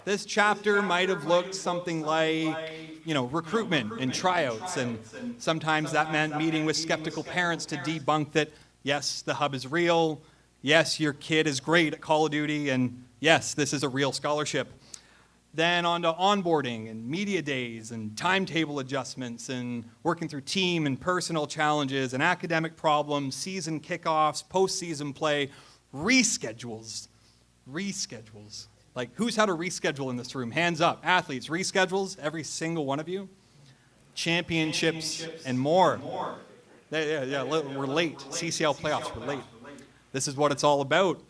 S8: This chapter might have looked something like, recruitment and tryouts, and sometimes that meant meeting with skeptical parents to debunk that, yes, the hub is real, yes, your kid is great at Call of Duty, and yes, this is a real scholarship. Then on to onboarding and media days and timetable adjustments and working through team and personal challenges and academic problems, season kickoffs, postseason play, reschedules. Like, who's had a reschedule in this room? Hands up. Athletes, reschedules, every single one of you. Championships and more. Yeah, we're late. CCL playoffs, we're late. This is what it's all about.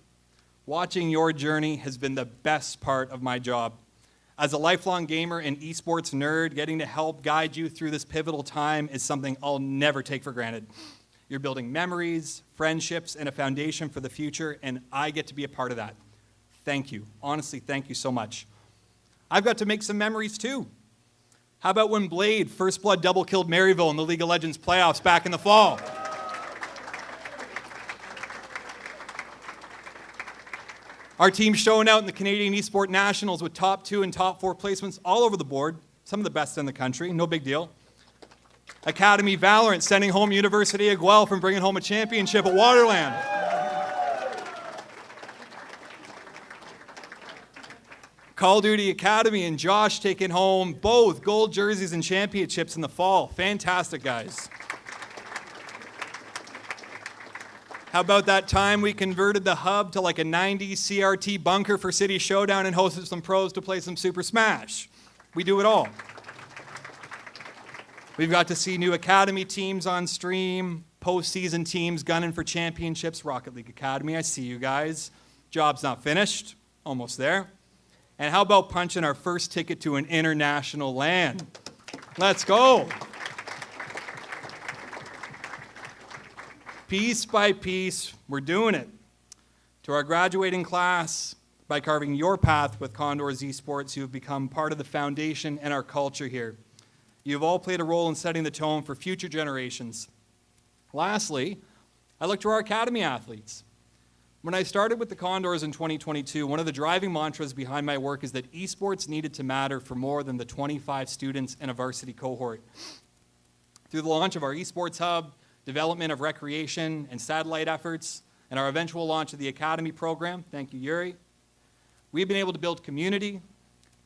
S8: Watching your journey has been the best part of my job. As a lifelong gamer and esports nerd, getting to help guide you through this pivotal time is something I'll never take for granted. You're building memories, friendships, and a foundation for the future, and I get to be a part of that. Thank you. Honestly, thank you so much. I've got to make some memories too. How about when Blade First Blood double killed Maryville in the League of Legends playoffs back in the fall? Our team showing out in the Canadian Esports Nationals with top 2 and top 4 placements all over the board. Some of the best in the country, no big deal. Academy Valorant sending home University of Guelph from bringing home a championship at Waterland. Call of Duty Academy and Josh taking home both gold jerseys and championships in the fall. Fantastic, guys. How about that time we converted the hub to like a 90s CRT bunker for City Showdown and hosted some pros to play some Super Smash? We do it all. We've got to see new academy teams on stream, postseason teams gunning for championships. Rocket League Academy, I see you guys. Job's not finished, almost there. And how about punching our first ticket to an international LAN? Let's go. Piece by piece, we're doing it. To our graduating class, by carving your path with Condors Esports, you have become part of the foundation and our culture here. You have all played a role in setting the tone for future generations. Lastly, I look to our academy athletes. When I started with the Condors in 2022, one of the driving mantras behind my work is that esports needed to matter for more than the 25 students in a varsity cohort. Through the launch of our esports hub, development of recreation and satellite efforts, and our eventual launch of the Academy program, thank you, Yuri, we've been able to build community,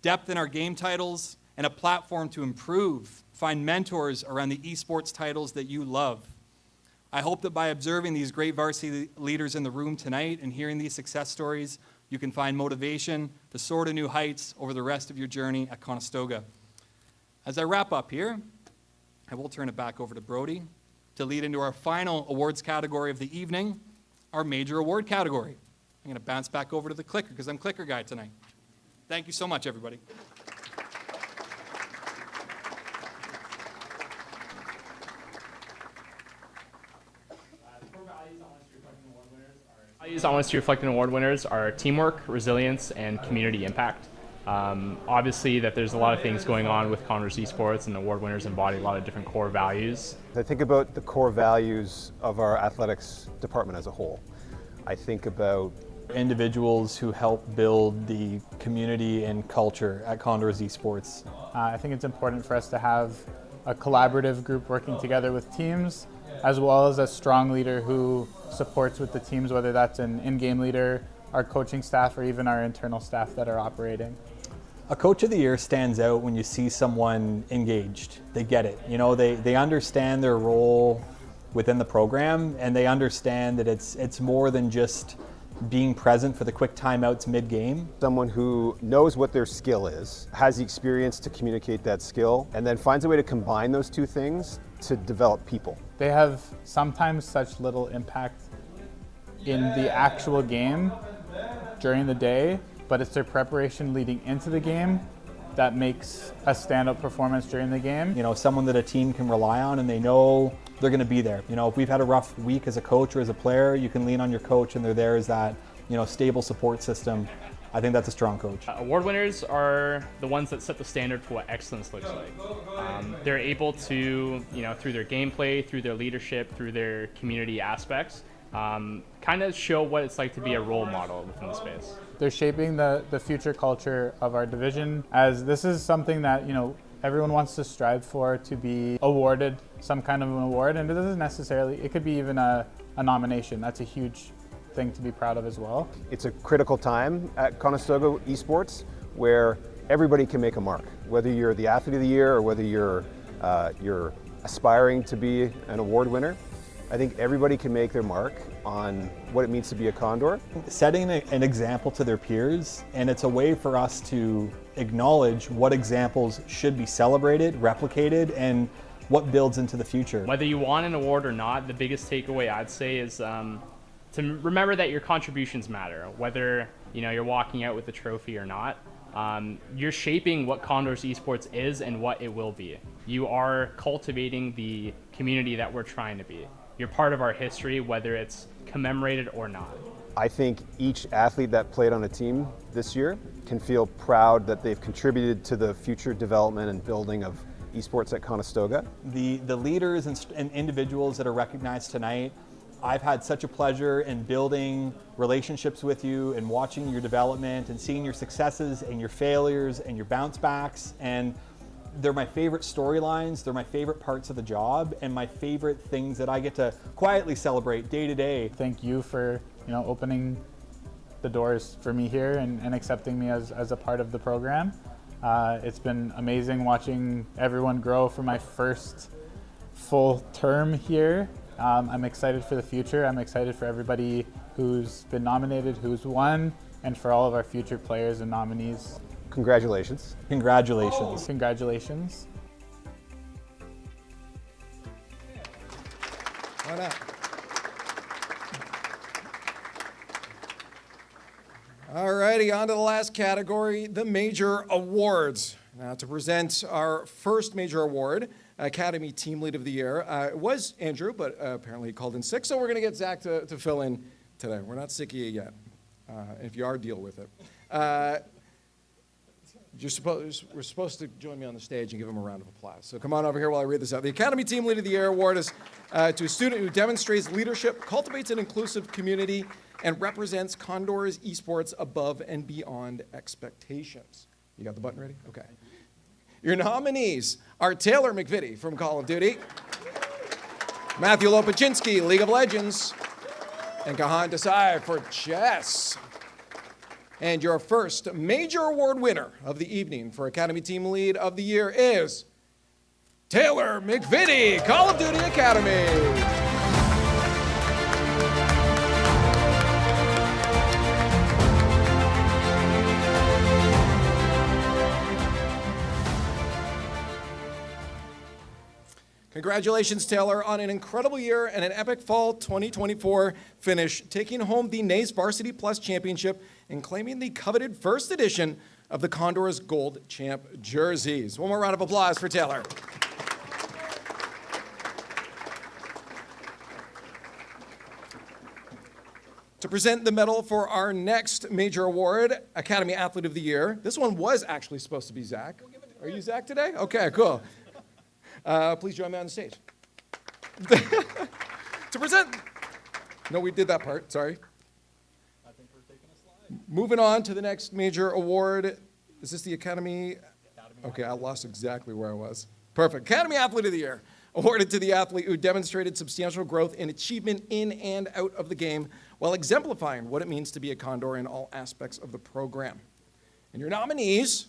S8: depth in our game titles, and a platform to improve, find mentors around the esports titles that you love. I hope that by observing these great varsity leaders in the room tonight and hearing these success stories, you can find motivation to soar to new heights over the rest of your journey at Conestoga. As I wrap up here, I will turn it back over to Brody to lead into our final awards category of the evening, our major award category. I'm going to bounce back over to the clicker because I'm clicker guy tonight. Thank you so much, everybody.
S3: Values I want us to reflect in award winners are teamwork, resilience, and community impact. Obviously that there's a lot of things going on with Condors Esports, and award winners embody a lot of different core values.
S7: I think about the core values of our athletics department as a whole. I think about
S15: individuals who help build the community and culture at Condors Esports.
S18: I think it's important for us to have a collaborative group working together with teams, as well as a strong leader who supports with the teams, whether that's an in-game leader, our coaching staff, or even our internal staff that are operating.
S15: A coach of the year stands out when you see someone engaged. They get it. You know, they understand their role within the program, and they understand that it's more than just being present for the quick timeouts mid-game.
S7: Someone who knows what their skill is, has the experience to communicate that skill, and then finds a way to combine those two things to develop people.
S18: They have sometimes such little impact in the actual game during the day, but it's their preparation leading into the game that makes a stand-up performance during the game.
S8: You know, someone that a team can rely on and they know they're going to be there. You know, if we've had a rough week as a coach or as a player, you can lean on your coach and they're there as that, you know, stable support system. I think that's a strong coach.
S3: Award winners are the ones that set the standard for what excellence looks like. They're able to, you know, through their gameplay, through their leadership, through their community aspects, kind of show what it's like to be a role model within the space.
S18: They're shaping the future culture of our division, as this is something that, you know, everyone wants to strive for, to be awarded some kind of an award, and it doesn't necessarily, it could be even a nomination. That's a huge thing to be proud of as well.
S7: It's a critical time at Conestoga Esports where everybody can make a mark, whether you're the athlete of the year or whether you're aspiring to be an award winner. I think everybody can make their mark on what it means to be a Condor.
S8: Setting an example to their peers, and it's a way for us to acknowledge what examples should be celebrated, replicated, and what builds into the future.
S3: Whether you want an award or not, the biggest takeaway I'd say is to remember that your contributions matter. Whether, you know, you're walking out with a trophy or not, you're shaping what Condors Esports is and what it will be. You are cultivating the community that we're trying to be. You're part of our history, whether it's commemorated or not.
S7: I think each athlete that played on a team this year can feel proud that they've contributed to the future development and building of esports at Conestoga.
S8: The leaders and individuals that are recognized tonight, I've had such a pleasure in building relationships with you and watching your development and seeing your successes and your failures and your bounce backs. And they're my favorite storylines, they're my favorite parts of the job, and my favorite things that I get to quietly celebrate day to day.
S18: Thank you for, you know, opening the doors for me here and accepting me as a part of the program. It's been amazing watching everyone grow for my first full term here. I'm excited for the future. I'm excited for everybody who's been nominated, who's won, and for all of our future players and nominees.
S7: Congratulations.
S8: Congratulations.
S18: Congratulations.
S13: Why not? All righty, on to the last category, the major awards. Now, to present our first major award, Academy Team Lead of the Year, it was Andrew, but apparently he called in sick, so we're going to get Zach to fill in today. We're not sick of you yet. If you are, deal with it. We're supposed to join me on the stage and give him a round of applause. So come on over here while I read this out. The Academy Team Lead of the Year award is to a student who demonstrates leadership, cultivates an inclusive community, and represents Condors Esports above and beyond expectations. You got the button ready? Okay. Your nominees are Taylor McVitie from Call of Duty, Matthew Lopaczynski, League of Legends, and Kahan Desai for chess. And your first major award winner of the evening for Academy Team Lead of the Year is Taylor McVitie, Call of Duty Academy. Congratulations, Taylor, on an incredible year and an epic fall 2024 finish, taking home the NACE Varsity Plus Championship and claiming the coveted first edition of the Condors Gold Champ jerseys. One more round of applause for Taylor. To present the medal for our next major award, Academy Athlete of the Year. This one was actually supposed to be Zach. Are you Zach today? Okay, cool. Please join me on the stage. To present, no, we did that part, sorry. I think we're taking a slide. Moving on to the next major award. Is this the Academy? Okay, I lost exactly where I was. Perfect. Academy Athlete of the Year, awarded to the athlete who demonstrated substantial growth and achievement in and out of the game while exemplifying what it means to be a Condor in all aspects of the program. And your nominees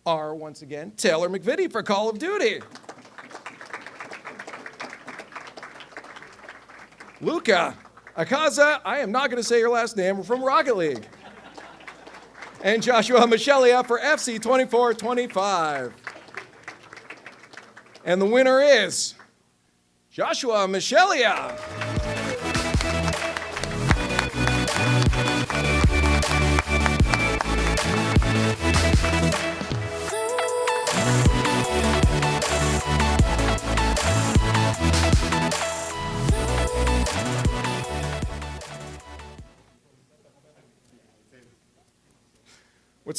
S13: are, once again, Taylor McVitie for Call of Duty, Luca Akaza, I am not going to say your last name, we're from Rocket League, and Joshua Michelia for FC 2425. And the winner is Joshua Michelia.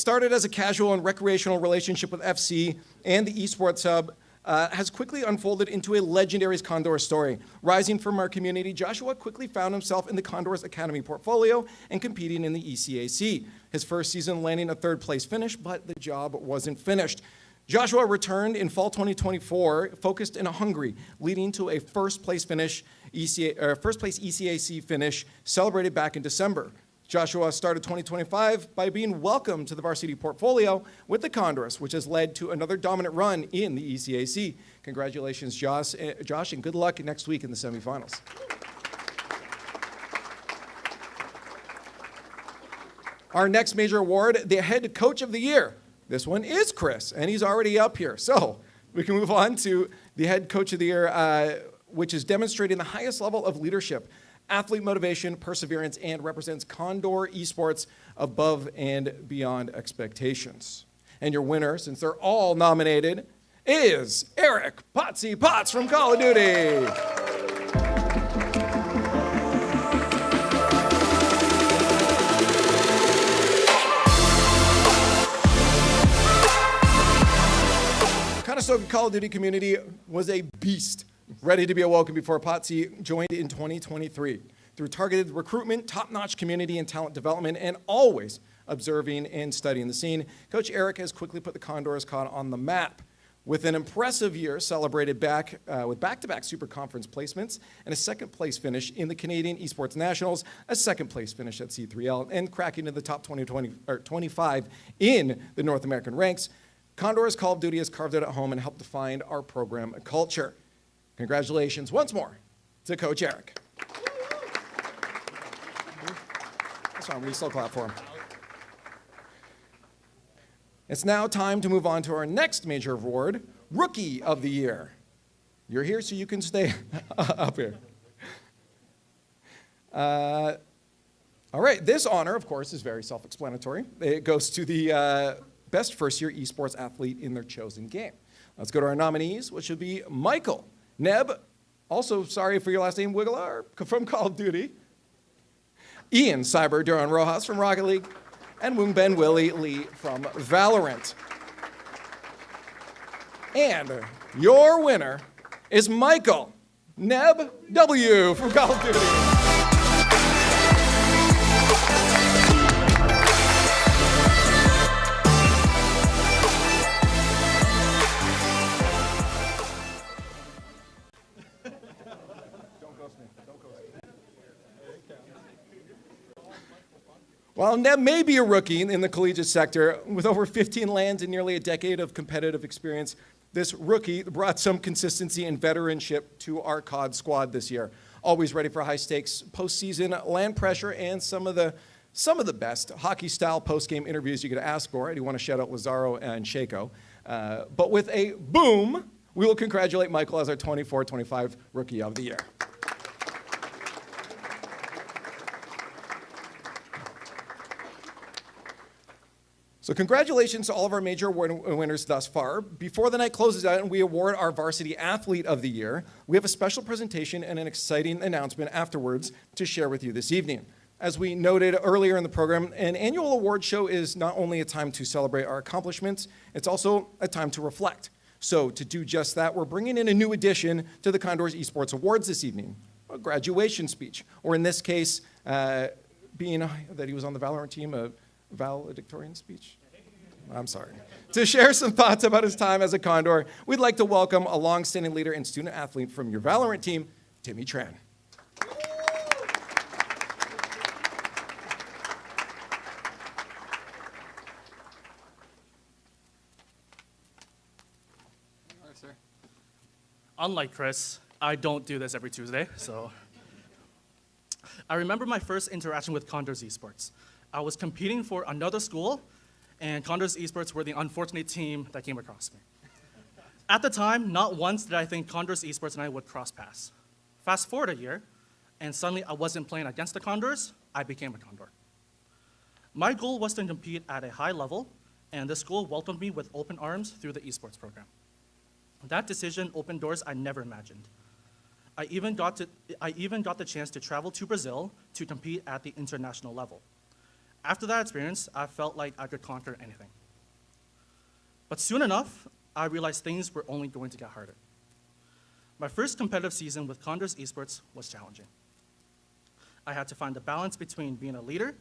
S13: started as a casual and recreational relationship with FC and the Esports Hub, has quickly unfolded into a legendary Condors story. Rising from our community, Joshua quickly found himself in the Condors Academy portfolio and competing in the ECAC. His first season landing a third-place finish, but the job wasn't finished. Joshua returned in fall 2024, focused in Hungary, leading to a first-place ECAC finish celebrated back in December. Joshua started 2025 by being welcomed to the varsity portfolio with the Condors, which has led to another dominant run in the ECAC. Congratulations, Josh, and good luck next week in the semifinals. Our next major award, the Head Coach of the Year. This one is Chris, and he's already up here. So we can move on to the Head Coach of the Year, which is demonstrating the highest level of leadership, athlete motivation, perseverance, and represents Condor Esports above and beyond expectations. And your winner, since they're all nominated, is Eric Potsy Potts from Call of Duty. Conestoga Call of Duty community was a beast, ready to be awoken before Potsy joined in 2023. Through targeted recruitment, top-notch community and talent development, and always observing and studying the scene, Coach Eric has quickly put the Condors caught on the map. With an impressive year celebrated with back-to-back Super Conference placements and a second-place finish in the Canadian Esports Nationals, a second-place finish at C3L, and cracking into the top 25 in the North American ranks, Condors Call of Duty has carved it at home and helped define our program culture. Congratulations once more to Coach Eric. That's fine, we still clap for him. It's now time to move on to our next major award, Rookie of the Year. You're here so you can stay up here. All right, this honor, of course, is very self-explanatory. It goes to the best first-year esports athlete in their chosen game. Let's go to our nominees, which would be Michael Neb, also sorry for your last name, Wiggler, from Call of Duty, Ian Cyber Duran Rojas from Rocket League, and Woong Ben Willie Lee from Valorant. And your winner is Michael Neb W from Call of Duty. While Neb may be a rookie in the collegiate sector, with over 15 lands and nearly a decade of competitive experience, this rookie brought some consistency and veteranship to our COD squad this year. Always ready for high-stakes postseason land pressure and some of the best hockey-style post-game interviews you could ask for. I do want to shout out Lazaro and Shako. But with a boom, we will congratulate Michael as our 24-25 Rookie of the Year. So congratulations to all of our major award winners thus far. Before the night closes out and we award our Varsity Athlete of the Year, we have a special presentation and an exciting announcement afterwards to share with you this evening. As we noted earlier in the program, an annual award show is not only a time to celebrate our accomplishments, it's also a time to reflect. So to do just that, we're bringing in a new addition to the Condors Esports Awards this evening, a graduation speech, or in this case, being that he was on the Valorant team, a valedictorian speech? I'm sorry. To share some thoughts about his time as a Condor, we'd like to welcome a long-standing leader and student athlete from your Valorant team, Timmy Tran.
S21: Unlike Chris, I don't do this every Tuesday, so. I remember my first interaction with Condors Esports. I was competing for another school, and Condors Esports were the unfortunate team that came across me. At the time, not once did I think Condors Esports and I would cross paths. Fast forward a year, and suddenly I wasn't playing against the Condors, I became a Condor. My goal was to compete at a high level, and the school welcomed me with open arms through the esports program. That decision opened doors I never imagined. I even got the chance to travel to Brazil to compete at the international level. After that experience, I felt like I could conquer anything. But soon enough, I realized things were only going to get harder. My first competitive season with Condors Esports was challenging. I had to find the balance between being a leader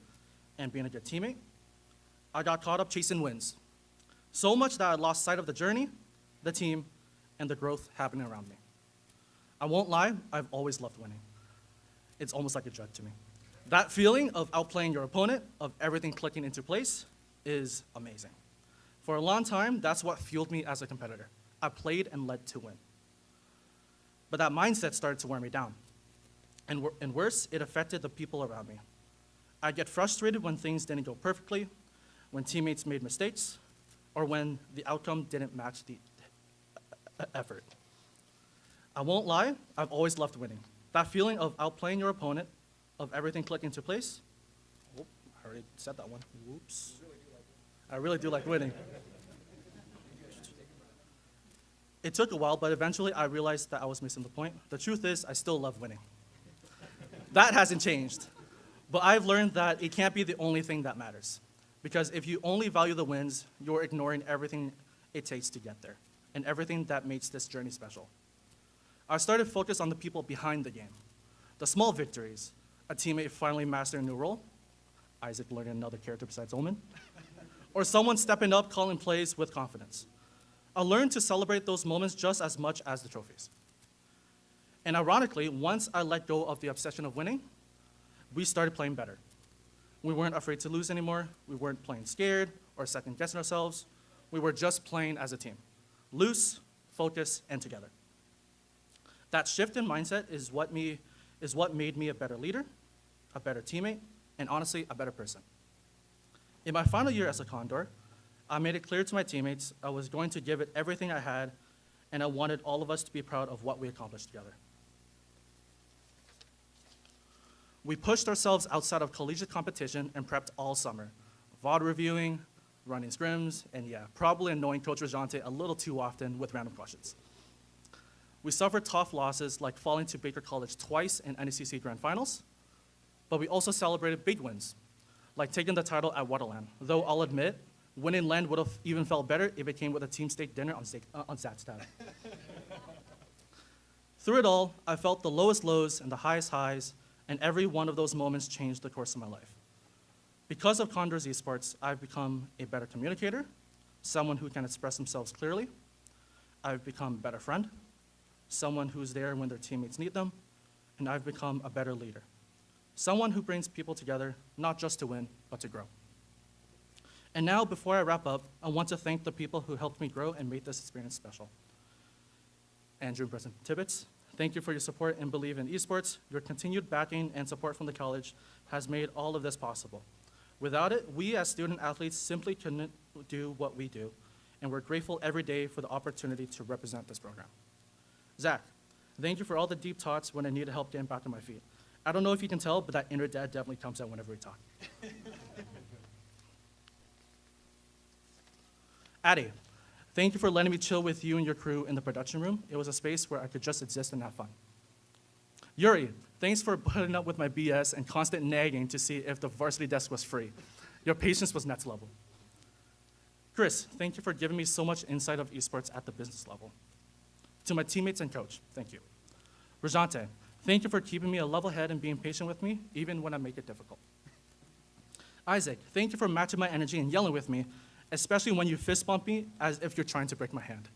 S21: and being a good teammate. I got caught up chasing wins, so much that I lost sight of the journey, the team, and the growth happening around me. I won't lie, I've always loved winning. It's almost like a drug to me. That feeling of outplaying your opponent, of everything clicking into place, is amazing. For a long time, that's what fueled me as a competitor. I played and led to win. But that mindset started to wear me down. And worse, it affected the people around me. I'd get frustrated when things didn't go perfectly, when teammates made mistakes, or when the outcome didn't match the effort. I won't lie, I've always loved winning. That feeling of outplaying your opponent, of everything clicking into place. Oh, I already said that one. Whoops. I really do like winning. It took a while, but eventually I realized that I was missing the point. The truth is, I still love winning. That hasn't changed. But I've learned that it can't be the only thing that matters. Because if you only value the wins, you're ignoring everything it takes to get there, and everything that makes this journey special. I started to focus on the people behind the game, the small victories, a teammate finally mastering a new role, Isaac learning another character besides Omen, or someone stepping up calling plays with confidence. I learned to celebrate those moments just as much as the trophies. And ironically, once I let go of the obsession of winning, we started playing better. We weren't afraid to lose anymore. We weren't playing scared or second-guessing ourselves. We were just playing as a team, loose, focused, and together. That shift in mindset is what made me a better leader, a better teammate, and honestly, a better person. In my final year as a Condor, I made it clear to my teammates I was going to give it everything I had, and I wanted all of us to be proud of what we accomplished together. We pushed ourselves outside of collegiate competition and prepped all summer. VOD reviewing, running scrims, and yeah, probably annoying Coach Rajante a little too often with random questions. We suffered tough losses like falling to Baker College twice in NECC Grand Finals, but we also celebrated big wins, like taking the title at Waterland, though I'll admit, winning land would have even felt better if it came with a team steak dinner on Zach's tab. Through it all, I felt the lowest lows and the highest highs, and every one of those moments changed the course of my life. Because of Condors Esports, I've become a better communicator, someone who can express themselves clearly. I've become a better friend, someone who's there when their teammates need them, and I've become a better leader, someone who brings people together, not just to win, but to grow. And now, before I wrap up, I want to thank the people who helped me grow and made this experience special. Andrew and President Tibbetts, thank you for your support and belief in esports. Your continued backing and support from the college has made all of this possible. Without it, we as student athletes simply couldn't do what we do, and we're grateful every day for the opportunity to represent this program. Zach, thank you for all the deep thoughts when I needed help getting back on my feet. I don't know if you can tell, but that inner dad definitely comes out whenever we talk. Addy, thank you for letting me chill with you and your crew in the production room. It was a space where I could just exist and have fun. Yuri, thanks for putting up with my BS and constant nagging to see if the varsity desk was free. Your patience was next level. Chris, thank you for giving me so much insight of esports at the business level. To my teammates and coach, thank you. Rajante, thank you for keeping me a level head and being patient with me, even when I make it difficult. Isaac, thank you for matching my energy and yelling with me, especially when you fist bump me as if you're trying to break my hand.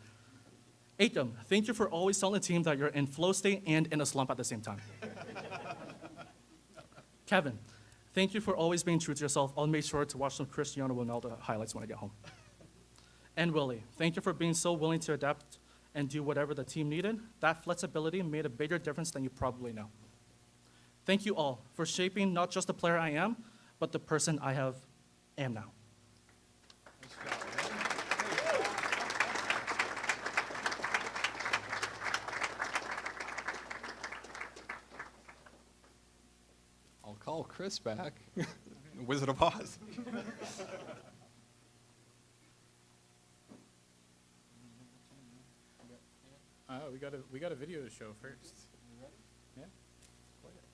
S21: Akam, thank you for always telling the team that you're in flow state and in a slump at the same time. Kevin, thank you for always being true to yourself. I'll make sure to watch some Cristiano Ronaldo highlights when I get home. And Willie, thank you for being so willing to adapt and do whatever the team needed. That flexibility made a bigger difference than you probably know. Thank you all for shaping not just the player I am, but the person I am now.
S8: I'll call Chris back. Wizard of Oz.
S18: We got a video to show first. Yeah. Play it.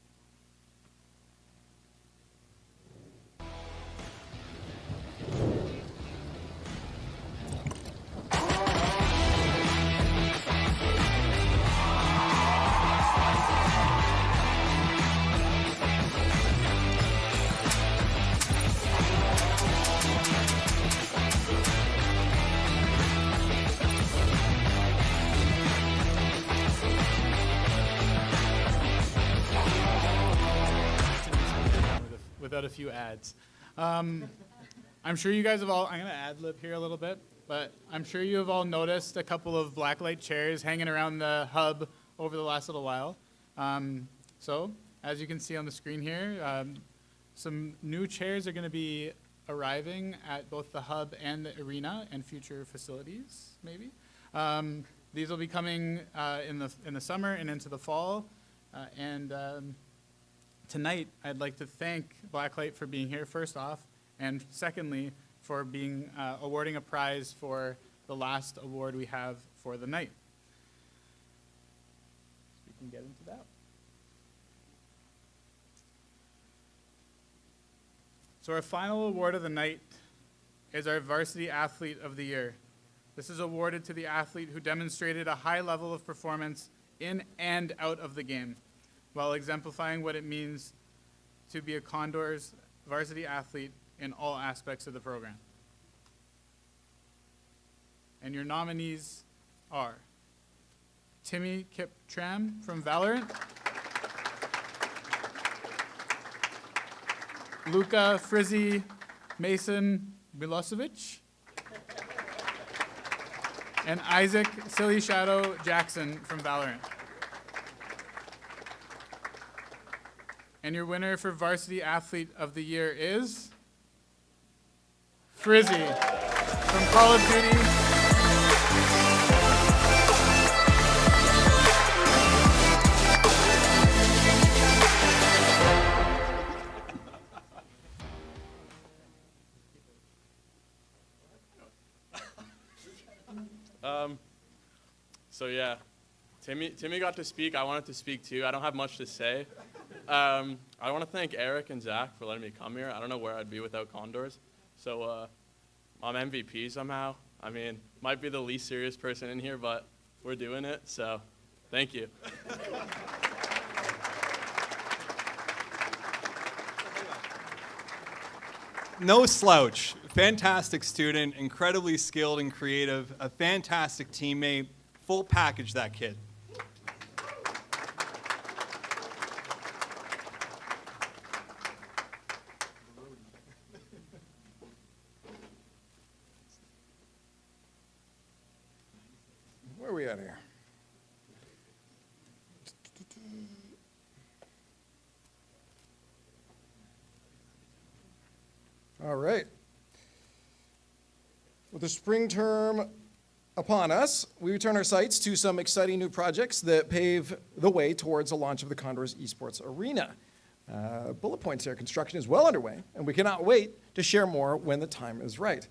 S18: without a few ads. I'm sure you guys have all, I'm going to ad-lib here a little bit, but I'm sure you have all noticed a couple of blacklight chairs hanging around the hub over the last little while. So, as you can see on the screen here, some new chairs are going to be arriving at both the hub and the arena and future facilities, maybe. These will be coming in the summer and into the fall. Tonight, I'd like to thank Blacklight for being here, first off, and secondly, for being awarding a prize for the last award we have for the night. So we can get into that. So our final award of the night is our Varsity Athlete of the Year. This is awarded to the athlete who demonstrated a high level of performance in and out of the game, while exemplifying what it means to be a Condors varsity athlete in all aspects of the program. And your nominees are Timmy Kip-Tram from Valorant, Luka Frizzy Mason Milosevic, and Isaac Silly Shadow Jackson from Valorant. And your winner for Varsity Athlete of the Year is Frizzy from Call of Duty.
S2: So yeah, Timmy got to speak. I wanted to speak too. I don't have much to say. I want to thank Eric and Zach for letting me come here. I don't know where I'd be without Condors. So I'm MVP somehow. I mean, might be the least serious person in here, but we're doing it. So thank you.
S8: No slouch. Fantastic student, incredibly skilled and creative, a fantastic teammate, full package, that kid.
S13: Where are we at here? All right. With the spring term upon us, we return our sights to some exciting new projects that pave the way towards the launch of the Condors Esports Arena. Bullet points here, construction is well underway, and we cannot wait to share more when the time is right.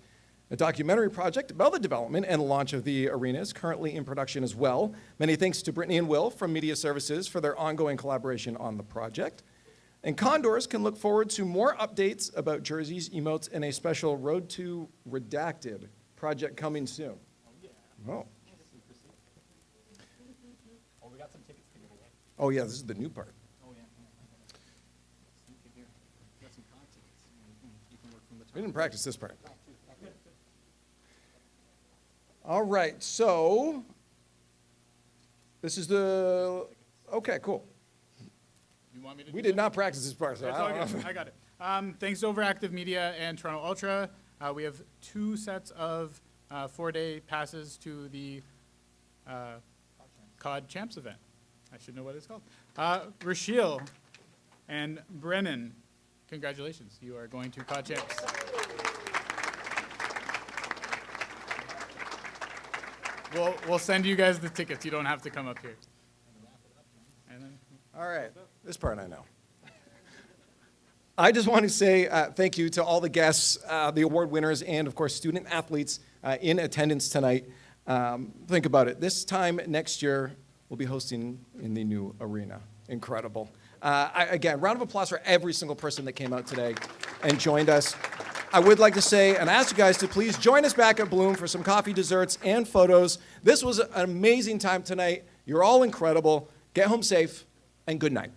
S13: A documentary project about the development and launch of the arena is currently in production as well. Many thanks to Brittany and Will from Media Services for their ongoing collaboration on the project. And Condors can look forward to more updates about jerseys, emotes, and a special Road to Redacted project coming soon. Oh.
S3: We got some tickets to give away.
S13: Oh yeah, this is the new part.
S3: Oh yeah. Got some tickets. You can work from the top.
S13: We didn't practice this part. All right, so this is the, okay, cool.
S18: You want me to
S13: We did not practice this part, so
S18: That's
S13: I
S18: all
S13: don't know.
S18: good. I got it. Thanks to Overactive Media and Toronto Ultra, we have 2 sets of 4-day passes to the COD Champs event. I should know what it's called. Rachel and Brennan, congratulations. You are going to COD Champs. We'll send you guys the tickets. You don't have to come up here. And then,
S13: All right, this part I know. I just want to say thank you to all the guests, the award winners, and of course student athletes in attendance tonight. Think about it. This time next year, we'll be hosting in the new arena. Incredible. Again, round of applause for every single person that came out today and joined us. I would like to say and ask you guys to please join us back at Bloom for some coffee, desserts, and photos. This was an amazing time tonight. You're all incredible. Get home safe, and good night.